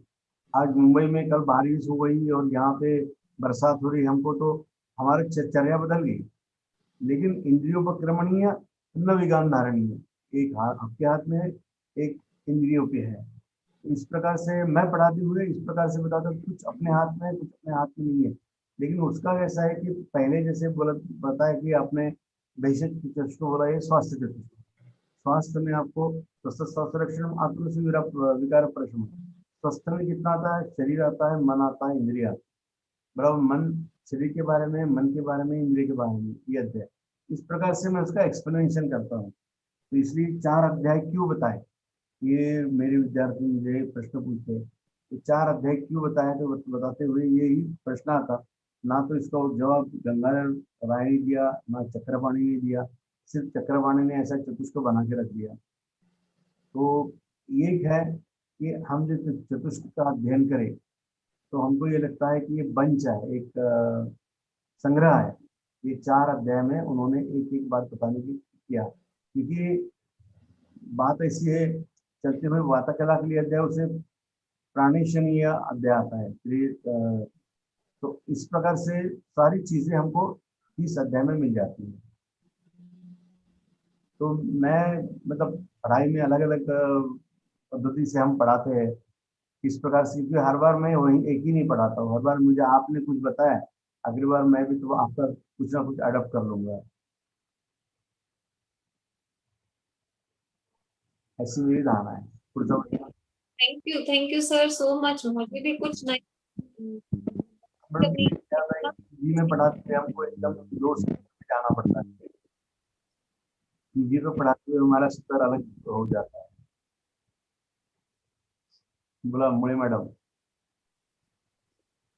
S3: आज मुंबई में कल बारिश हो गई और यहाँ पे बरसात हो रही, हमको तो हमारी चर्या बदल गई, लेकिन इंद्रियों पर क्रमणीय न विज्ञान धारणीय, एक हाथ आपके हाथ में है, एक इंद्रियों पे है। इस प्रकार से मैं पढ़ाते हुए इस प्रकार से बताता हूँ, कुछ अपने हाथ में है, कुछ अपने हाथ में नहीं है। लेकिन उसका कैसा है कि पहले जैसे बोला बताया कि आपने बेसिक चतुष्क बोला, ये स्वास्थ्य चतुष्क। स्वास्थ्य में आपको स्वस्थ स्वास्थ्य रक्षण आत्म से विकार प्रश्न, स्वस्थ में कितना आता है, शरीर आता है, मन आता है, इंद्रिया, बराबर। मन शरीर के बारे में, मन के बारे में, इंद्रिय के बारे में, ये अध्याय। इस प्रकार से मैं उसका एक्सप्लेनेशन करता हूँ। तो इसलिए 4 अध्याय क्यों बताए, ये मेरे विद्यार्थी मुझे प्रश्न पूछते हैं, तो 4 अध्याय क्यों बताया, तो बताते हुए यही प्रश्न आता। ना तो इसका जवाब गंगाधर राय ने दिया, ना चक्रपाणी ने दिया, सिर्फ चक्रपाणी ने ऐसा चतुष्क बना के रख दिया। तो एक है कि हम जो चतुष्क का अध्ययन करें, तो हमको ये लगता है कि ये बंच है, एक संग्रह है। ये 4 अध्याय में उन्होंने एक एक बात बताने की किया, क्योंकि बात ऐसी है, चलते हुए वाताकला के लिए अध्याय, उसे प्राणेशनीय अध्याय आता है। तो इस प्रकार से सारी चीजें हमको इस अध्याय में मिल जाती है। तो मैं मतलब पढ़ाई में अलग अलग पद्धति से हम पढ़ाते हैं इस प्रकार से, क्योंकि हर बार मैं वही एक ही नहीं पढ़ाता हूँ। हर बार मुझे आपने कुछ बताया, अगली बार मैं भी तो आपका कुछ ना कुछ अडॉप्ट कर लूंगा, ऐसी मेरी धारणा है।
S1: Thank you sir so much. मुझे भी कुछ नहीं
S3: हिंदी में पढ़ाते हुए हमको एकदम जोर से जाना पड़ता है, हिंदी को पढ़ाते हुए हमारा स्तर अलग हो जाता है। बोला मुड़े madam.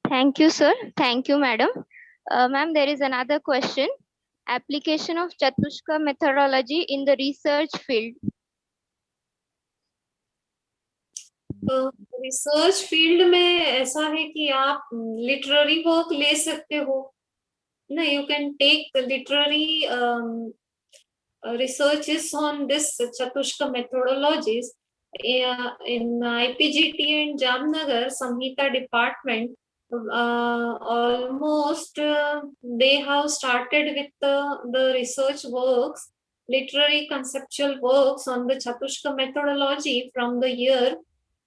S5: Thank you, sir. Thank you, madam. Ma'am, there is another question. Application of Chatushka methodology in the research field.
S1: Research field में ऐसा है कि आप लिटरेरी वर्क ले सकते हो ना, you can take literary researches on this Chatushka methodologies in IPGT and Jamnagar Samhita department. Almost they have started with the research works, literary conceptual works on the Chatushka methodology from the year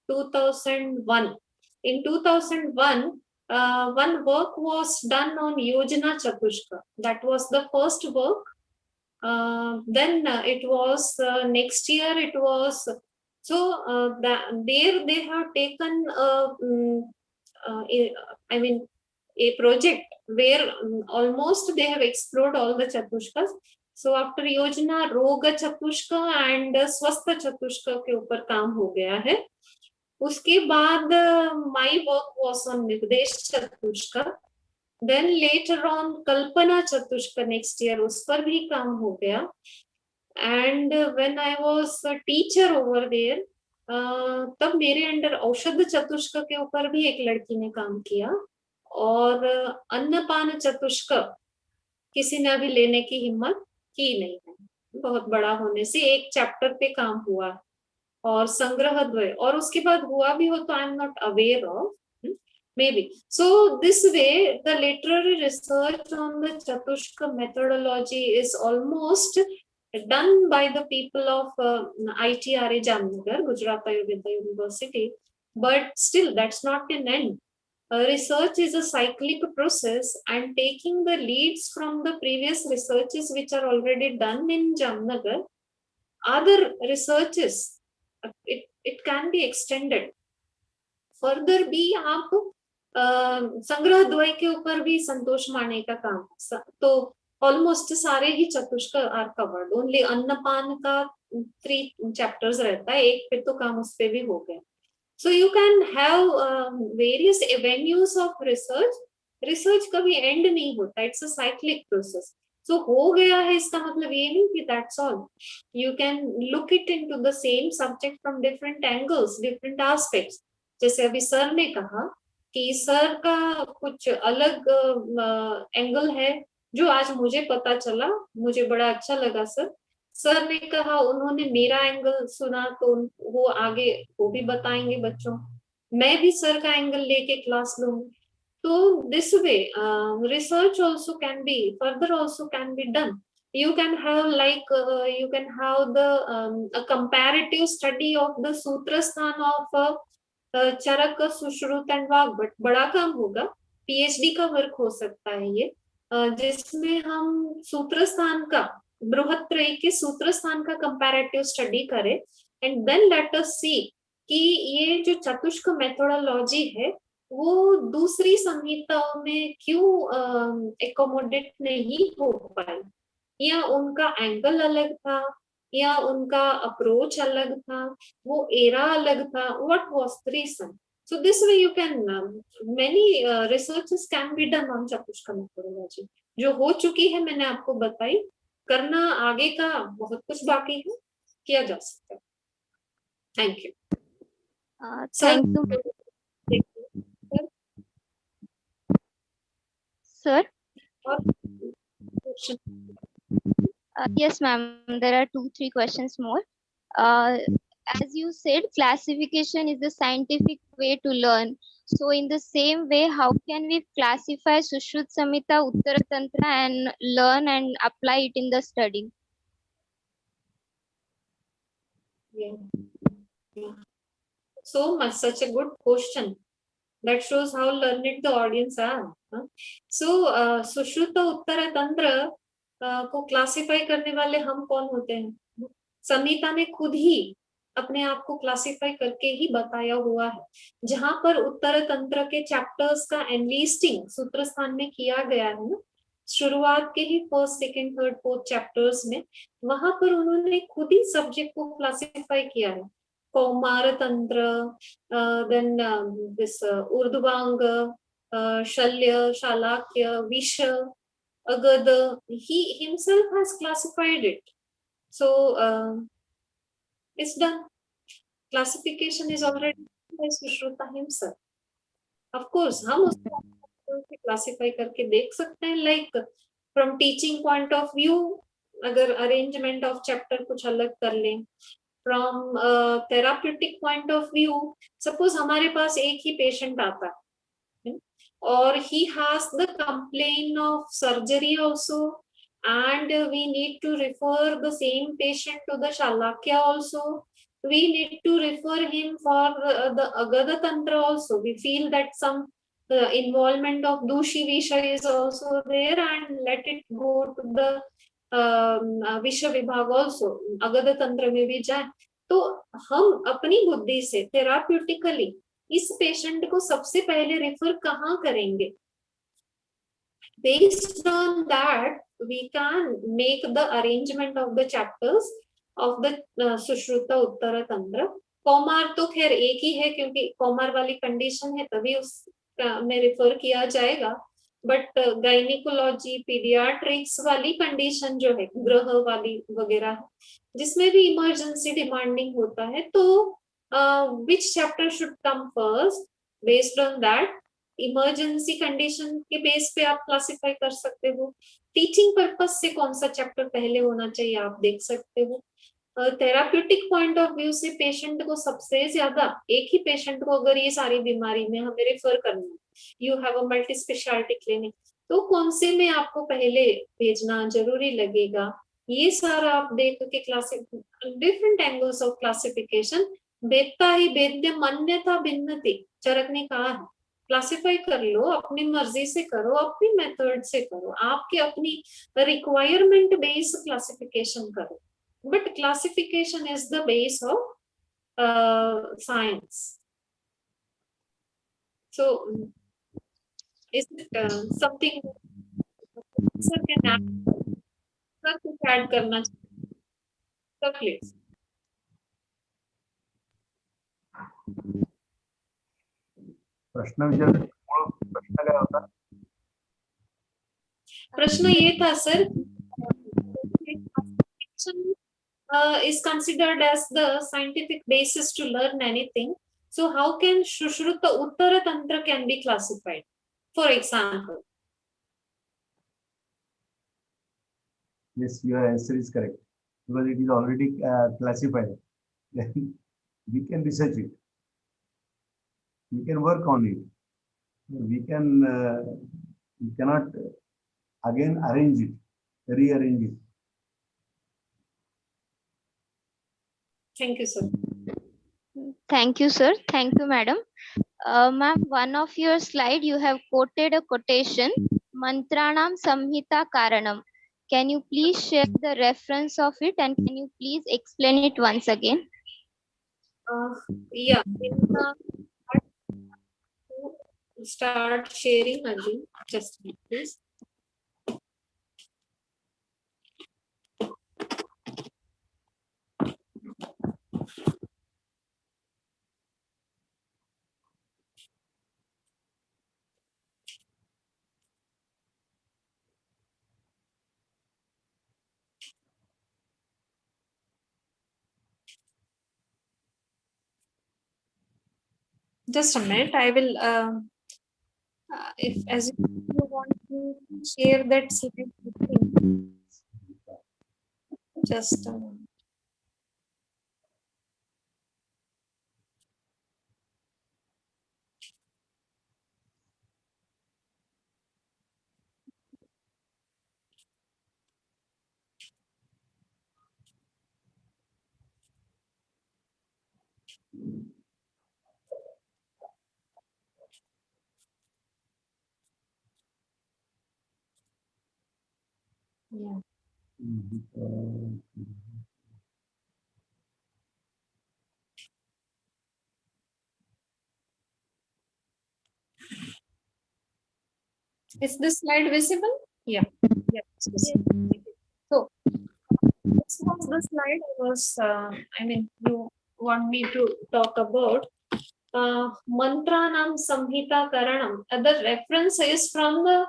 S1: 2001. In 2001, one work was done on Yojana Chatushka. That was the first work. Then it was next year. It was so that there they have taken I mean a project where almost they have explored all the chatushkas. So after Yojana, Roga Chatushka and Swastha Chatushka के ऊपर काम हो गया है. उसके बाद my work was on Nirdesh Chatushka. Then later on Kalpana Chatushka next year उस पर भी काम हो गया. And when I was a teacher over there, तब मेरे अंडर औषध चतुष्क के ऊपर भी एक लड़की ने काम किया और अन्नपान चतुष्क किसी ने अभी लेने की हिम्मत की नहीं है, बहुत बड़ा होने से एक चैप्टर पे काम हुआ और संग्रह द्वय और उसके बाद हुआ भी हो तो I am not aware of maybe. So this way the literary research on the Chatushka methodology is almost done by the people of ITRA Jamnagar, Gujarat Ayurveda University, but still that's not an end. Research is a cyclic process and taking the leads from the previous researches which are already done in Jamnagar, other researches, it can be extended. Further भी आप संग्रह द्वय के ऊपर भी संतोष माने का काम, तो ऑलमोस्ट सारे ही चतुष्क आर कवर्ड. ओनली अन्नपान का 3 चैप्टर्स रहता है, एक पे तो काम उस पे भी हो गया. So you can have various avenues of research. Research कभी एंड नहीं होता, इट्स अ साइक्लिक प्रोसेस. सो हो गया है इसका मतलब ये नहीं कि that's all. You can look it into the same subject from different angles, different aspects. जैसे अभी सर ने कहा कि सर का कुछ अलग एंगल है जो आज मुझे पता चला, मुझे बड़ा अच्छा लगा. सर ने कहा, उन्होंने मेरा एंगल सुना तो वो आगे वो भी बताएंगे बच्चों. मैं भी सर का एंगल लेके क्लास लूंगी. तो this way research also can be further also can be done. You can have you can have the a comparative study of the Sutras of Charaka, Sushrut and Vag, but बड़ा काम होगा, PhD का work हो सकता है ये, जिसमें हम सूत्र स्थान का, बृहत्त्रयी के सूत्र स्थान का कंपैरेटिव स्टडी करें एंड देन लेट अस सी कि ये जो चतुष्क मेथोडोलॉजी है वो दूसरी संहिताओं में क्यों एकोमोडेट नहीं हो पाई, या उनका एंगल अलग था, या उनका अप्रोच अलग था, वो एरा अलग था, what was the reason. So this way you can many researches can be done on चतुष्क मेथोडोलॉजी. जो हो चुकी है मैंने आपको बताई, करना आगे का बहुत कुछ बाकी है, किया जा सकता है. Thank you.
S5: Thank you, sir. Yes, ma'am. There are 2-3 questions more. As you said, classification is the scientific way to learn. So, in the same way, how can we classify Sushrut Samhita, Uttara Tantra, and learn and apply it in the study?
S1: Yeah. So much, such a good question. That shows how learned the audience are. So, Sushrut Uttara Tantra को classify करने वाले हम कौन होते हैं? संहिता ने खुद ही अपने आप को क्लासिफाई करके ही बताया हुआ है. जहां पर उत्तर तंत्र के चैप्टर्स का एनलिस्टिंग सूत्र स्थान में किया गया है ना, शुरुआत के ही 1st, 2nd, 3rd, 4th chapters में, वहां पर उन्होंने खुद ही सब्जेक्ट को क्लासिफाई किया है. कौमार तंत्र, देन दिस ऊर्ध्वांग, शल्य, शालाक्य, विष, Agada, he himself has classified it. So it's done. Classification is already by Sushruta himself. Of course, हम उसको क्लासिफाई करके देख सकते हैं, like from teaching point of view अगर अरेंजमेंट ऑफ चैप्टर कुछ अलग कर लें, from therapeutic point of view suppose हमारे पास एक ही पेशेंट आता है और he has the complaint of surgery also, and we need to refer the same patient to the Shalakya also. We need to refer him for the Agada Tantra also. We feel that some involvement of Dushi Visha is also there, and let it go to the Visha Vibhag also. Agada Tantra में भी जाए तो हम अपनी बुद्धि से therapeutically इस patient को सबसे पहले रेफर कहाँ करेंगे? Based on that, we can make the arrangement of the chapters of the Sushruta उत्तर तंत्र. कौमार तो खैर एक ही है क्योंकि कौमार वाली कंडीशन है तभी उस में रेफर किया जाएगा, बट गायनिकोलॉजी पीडियाट्रिक्स वाली कंडीशन जो है ग्रह वाली वगैरह जिसमें भी इमरजेंसी डिमांडिंग होता है, तो which chapter should come first? Based on that, emergency condition के बेस पे आप क्लासिफाई कर सकते हो. टीचिंग पर्पस से कौन सा चैप्टर पहले होना चाहिए आप देख सकते हो. थेराप्यूटिक पॉइंट ऑफ व्यू से पेशेंट को सबसे ज्यादा एक ही पेशेंट को अगर ये सारी बीमारी में हमें रेफर करना है, you have a multi speciality clinic, तो कौन से में आपको पहले भेजना जरूरी लगेगा, ये सारा आप देख के डिफरेंट एंगल्स ऑफ क्लासिफिकेशन. वेदता ही वेद्य मान्यता भिन्नति चरक ने कहा है, क्लासिफाई कर लो, अपनी मर्जी से करो, अपनी मेथड से करो, आपके अपनी रिक्वायरमेंट बेस्ड क्लासिफिकेशन करो, but classification is the base of science. So is it something sir can add? Sir कुछ add करना चाहिए? Sir please.
S3: प्रश्न विचार प्रश्न काय होता?
S1: प्रश्न ये था sir, is considered as the scientific basis to learn anything. So how can Sushruta Uttara Tantra can be classified? For example.
S3: Yes, your answer is correct because it is already classified. Then we can research it. We can work on it. We cannot again arrange it, rearrange it.
S1: Thank you, sir.
S5: Thank you, sir. Thank you, madam. Ma'am, one of your slide you have quoted a quotation, Mantranam Samhita Karanam. Can you please share the reference of it and can you please explain it once again?
S1: Yeah, start sharing again. Just please. Just a minute, I will, if as you want to share that slide with me. Just a moment. Yeah. Is this slide visible? Yeah. Yeah. So this was the slide I was, I mean, you want me to talk about. Mantranam Samhita Karanam. The reference is from the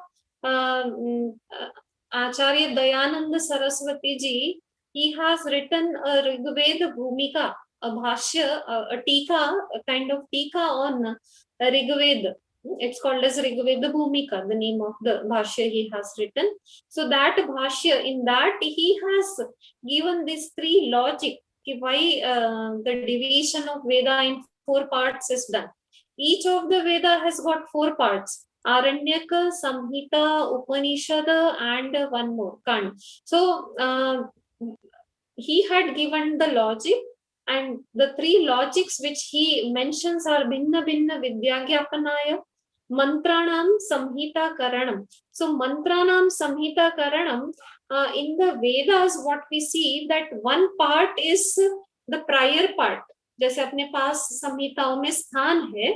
S1: Acharya Dayananda Saraswati ji. He has written a Rigveda Bhumika bhashya, a tika, a kind of tika on Rigveda. It's called as Rigveda Bhumika, the name of the bhashya he has written. So that bhashya, in that he has given these three logic, why the division of Veda in 4 parts is done. Each of the Veda has got 4 parts: Aranyaka, Samhita, Upanishad, and one more, Kand. So he had given the logic, and the 3 logics which he mentions are Bhinna Bhinna Vidyagyapanaya, Mantranam Samhita Karanam. So Mantranam Samhita Karanam, in the Vedas what we see that one part is the prior part. जैसे अपने पास संहिताओं में स्थान है,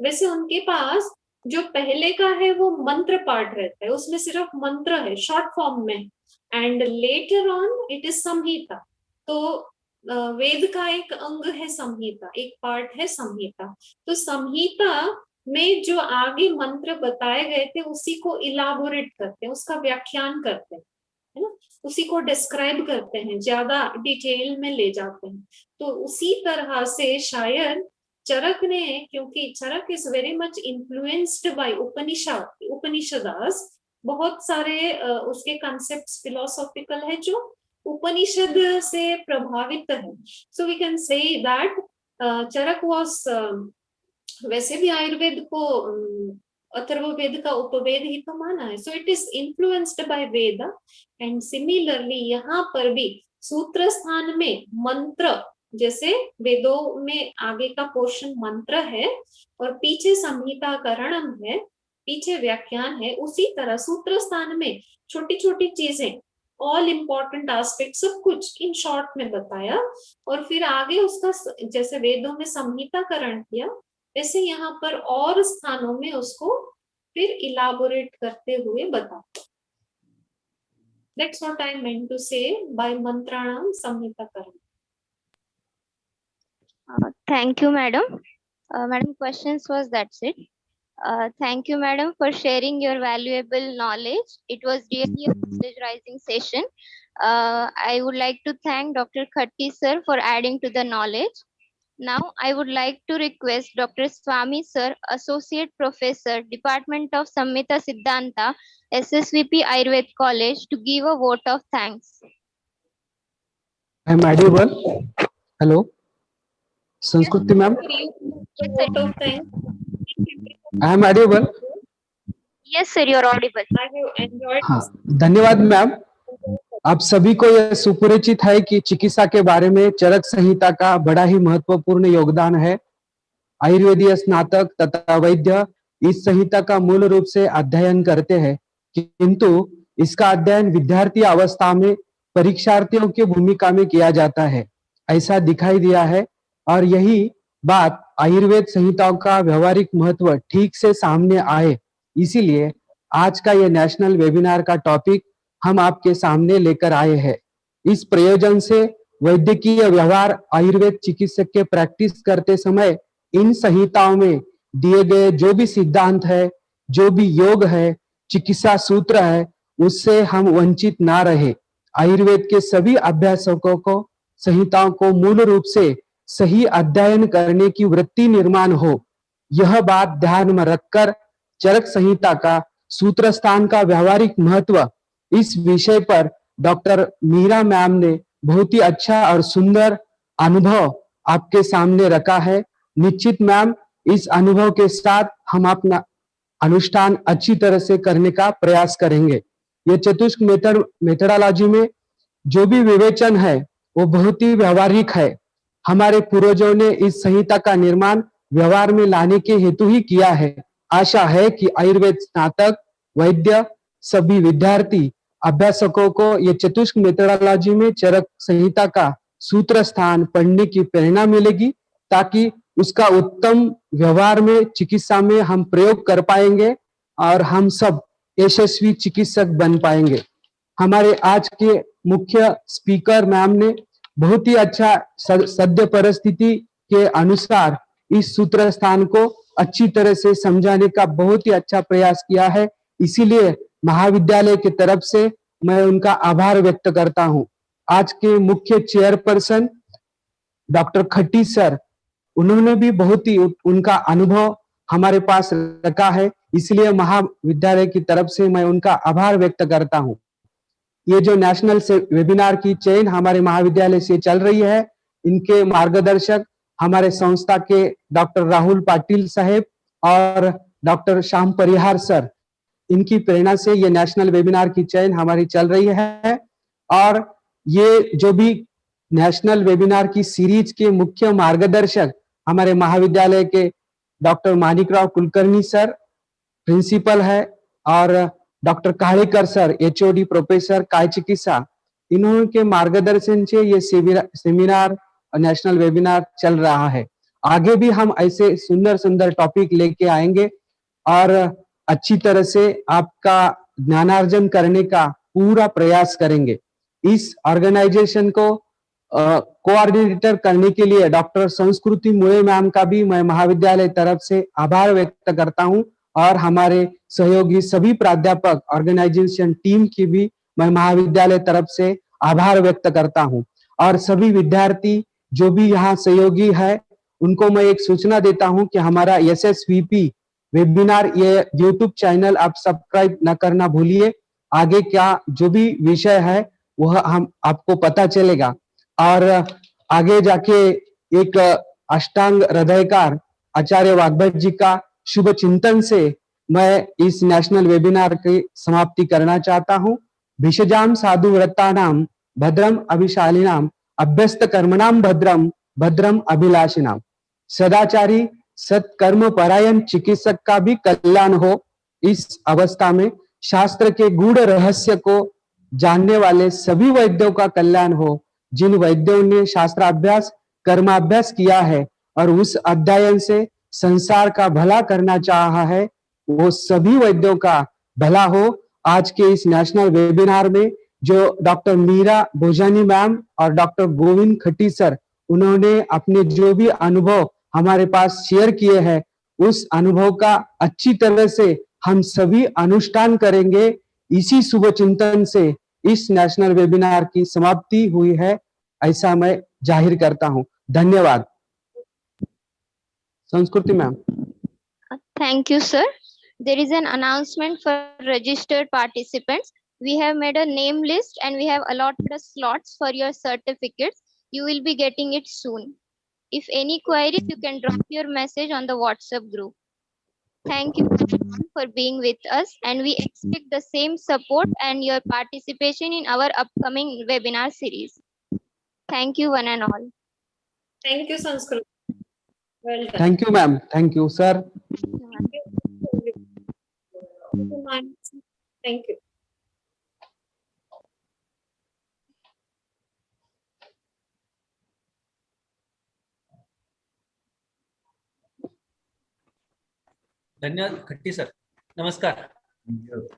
S1: वैसे उनके पास जो पहले का है वो मंत्र पाठ रहता है, उसमें सिर्फ मंत्र है शॉर्ट फॉर्म में, and later on it is Samhita. तो वेद का एक अंग है संहिता, एक पार्ट है संहिता. तो संहिता में जो आगे मंत्र बताए गए थे उसी को इलाबोरेट करते हैं, उसका व्याख्यान करते हैं, है ना, उसी को डिस्क्राइब करते हैं, ज्यादा डिटेल में ले जाते हैं. तो उसी तरह से शायद चरक ने, क्योंकि Charak is very much influenced by Upanishads, बहुत सारे उसके कॉन्सेप्ट्स फिलोसॉफिकल है जो उपनिषद से प्रभावित है. So we can say that Charak was, वैसे भी आयुर्वेद को अथर्ववेद का उपवेद ही तो माना है. So it is influenced by Veda. And similarly यहाँ पर भी सूत्र स्थान में मंत्र, जैसे वेदों में आगे का पोर्शन मंत्र है और पीछे संहिता करणम है, पीछे व्याख्यान है, उसी तरह सूत्र स्थान में छोटी छोटी चीजें, ऑल इम्पोर्टेंट एस्पेक्ट, सब कुछ इन शॉर्ट में बताया, और फिर आगे उसका जैसे वेदों में संहिताकरण किया, वैसे यहाँ पर और स्थानों में उसको फिर इलाबोरेट करते हुए बताया. That's what I meant to say by mantranam samhitakaran.
S5: Thank you, madam. Madam, questions was that's it. Thank you, madam, for sharing your valuable knowledge. It was really a pleasurizing session. I would like to thank Dr. Khatti sir for adding to the knowledge. Now, I would like to request Dr. Swami sir, Associate Professor, Department of Samhita Siddhanta, SSVP Ayurved College, to give a vote of thanks.
S6: I am audible. Hello. Sanskriti ma'am.
S1: Vote of thanks.
S6: I am audible.
S5: Yes, sir, you are audible.
S1: I have enjoyed
S6: हाँ, धन्यवाद ma'am. आप सभी को यह सुपरिचित है कि चिकित्सा के बारे में चरक संहिता का बड़ा ही महत्वपूर्ण योगदान है. आयुर्वेदीय स्नातक तथा वैद्य इस संहिता का मूल रूप से अध्ययन करते हैं, किंतु इसका अध्ययन विद्यार्थी अवस्था में परीक्षार्थियों की भूमिका में किया जाता है, ऐसा दिखाई दिया है. और यही बात आयुर्वेद संहिताओं का व्यवहारिक महत्व ठीक से सामने आए, इसीलिए आज का यह नेशनल वेबिनार का टॉपिक हम आपके सामने लेकर आए हैं. इस प्रयोजन से वैद्यकीय व्यवहार आयुर्वेद चिकित्सक के प्रैक्टिस करते समय इन संहिताओं में दिए गए जो भी सिद्धांत है, जो भी योग है, चिकित्सा सूत्र है, उससे हम वंचित ना रहे. आयुर्वेद के सभी अभ्यासकों को संहिताओं को मूल रूप से सही अध्ययन करने की वृत्ति निर्माण हो, यह बात ध्यान में रखकर चरक संहिता का सूत्र स्थान का व्यवहारिक महत्व इस विषय पर डॉक्टर मीरा मैम ने बहुत ही अच्छा और सुंदर अनुभव आपके सामने रखा है. निश्चित मैम, इस अनुभव के साथ हम अपना अनुष्ठान अच्छी तरह से करने का प्रयास करेंगे. ये चतुष्क मेथडोलॉजी में जो भी विवेचन है वो बहुत ही व्यवहारिक है. हमारे पूर्वजों ने इस संहिता का निर्माण व्यवहार में लाने के हेतु ही किया है. आशा है कि आयुर्वेद स्नातक, वैद्य, सभी विद्यार्थी अभ्यासकों को ये चतुष्क मेथडोलॉजी में चरक संहिता का सूत्र स्थान पढ़ने की प्रेरणा मिलेगी, ताकि उसका उत्तम व्यवहार में चिकित्सा में हम प्रयोग कर पाएंगे और हम सब यशस्वी चिकित्सक बन पाएंगे. हमारे आज के मुख्य स्पीकर मैम ने बहुत ही अच्छा सद्य परिस्थिति के अनुसार इस सूत्र स्थान को अच्छी तरह से समझाने का बहुत ही अच्छा प्रयास किया है. इसीलिए महाविद्यालय की तरफ से मैं उनका आभार व्यक्त करता हूं. आज के मुख्य चेयरपर्सन डॉक्टर खट्टी सर, उन्होंने भी बहुत ही उनका अनुभव हमारे पास रखा है, इसलिए महाविद्यालय की तरफ से मैं उनका आभार व्यक्त करता हूं। ये जो नेशनल वेबिनार की चेन हमारे महाविद्यालय से चल रही है, इनके मार्गदर्शक हमारे संस्था के डॉक्टर राहुल पाटिल साहेब और डॉक्टर श्याम परिहार सर, इनकी प्रेरणा से ये नेशनल वेबिनार की चयन हमारी चल रही है। और ये जो भी नेशनल वेबिनार की सीरीज के मुख्य मार्गदर्शक हमारे महाविद्यालय के doctor Manikrao Kulkarni sir principal है, और doctor Kalekar sir HOD professor Kaya Chikitsa, इन्होंने के मार्गदर्शन से ये सेमिनार और नेशनल वेबिनार चल रहा है। आगे भी हम ऐसे सुंदर सुंदर टॉपिक लेके आएंगे और अच्छी तरह से आपका ज्ञानार्जन करने का पूरा प्रयास करेंगे। इस ऑर्गेनाइजेशन को कोऑर्डिनेटर करने के लिए डॉक्टर संस्कृति मुळे मैम का भी मैं महाविद्यालय तरफ से आभार व्यक्त करता हूं, और हमारे सहयोगी सभी प्राध्यापक ऑर्गेनाइजेशन टीम की भी मैं महाविद्यालय तरफ से आभार व्यक्त करता हूं। और सभी विद्यार्थी जो भी यहाँ सहयोगी है, उनको मैं एक सूचना देता हूं कि हमारा SSVP वेबिनार ये यूट्यूब चैनल आप सब्सक्राइब न करना भूलिए। आगे क्या जो भी विषय है वह हम आपको पता चलेगा, और आगे जाके एक अष्टांग हृदयकार आचार्य वाग्भट जी का शुभ चिंतन से मैं इस नेशनल वेबिनार की समाप्ति करना चाहता हूं। भिषजाम साधु व्रतानाम भद्रम अभिशालिनाम अभ्यस्त कर्मणाम भद्रम भद्रम अभिलाषिनाम। सदाचारी सत्कर्म परायण चिकित्सक का भी कल्याण हो। इस अवस्था में शास्त्र के गूढ़ रहस्य को जानने वाले सभी वैद्यों का कल्याण हो। जिन वैद्यों ने शास्त्राभ्यास कर्माभ्यास किया है और उस अध्ययन से संसार का भला करना चाहा है, वो सभी वैद्यों का भला हो। आज के इस नेशनल वेबिनार में जो डॉक्टर मीरा भोजानी मैम और डॉक्टर गोविंद खट्टी सर, उन्होंने अपने जो भी अनुभव हमारे पास शेयर किए हैं, उस अनुभव का अच्छी तरह से हम सभी अनुष्ठान करेंगे। इसी शुभ चिंतन से इस नेशनल वेबिनार की समाप्ति हुई है, ऐसा मैं जाहिर करता हूं। धन्यवाद। संस्कृति ma'am.
S5: Thank you, sir. There is an announcement for registered participants. We have made a name list and we have allotted a slots for your certificates. You will be getting it soon. If any queries, you can drop your message on the WhatsApp group. Thank you everyone for being with us, and we expect the same support and your participation in our upcoming webinar series. Thank you one and all.
S1: Thank you, Sanskrit. Well done.
S6: Thank you ma'am. Thank you sir.
S1: Thank you.
S2: धन्यवाद खट्टी sir, नमस्कार।
S3: Thank you.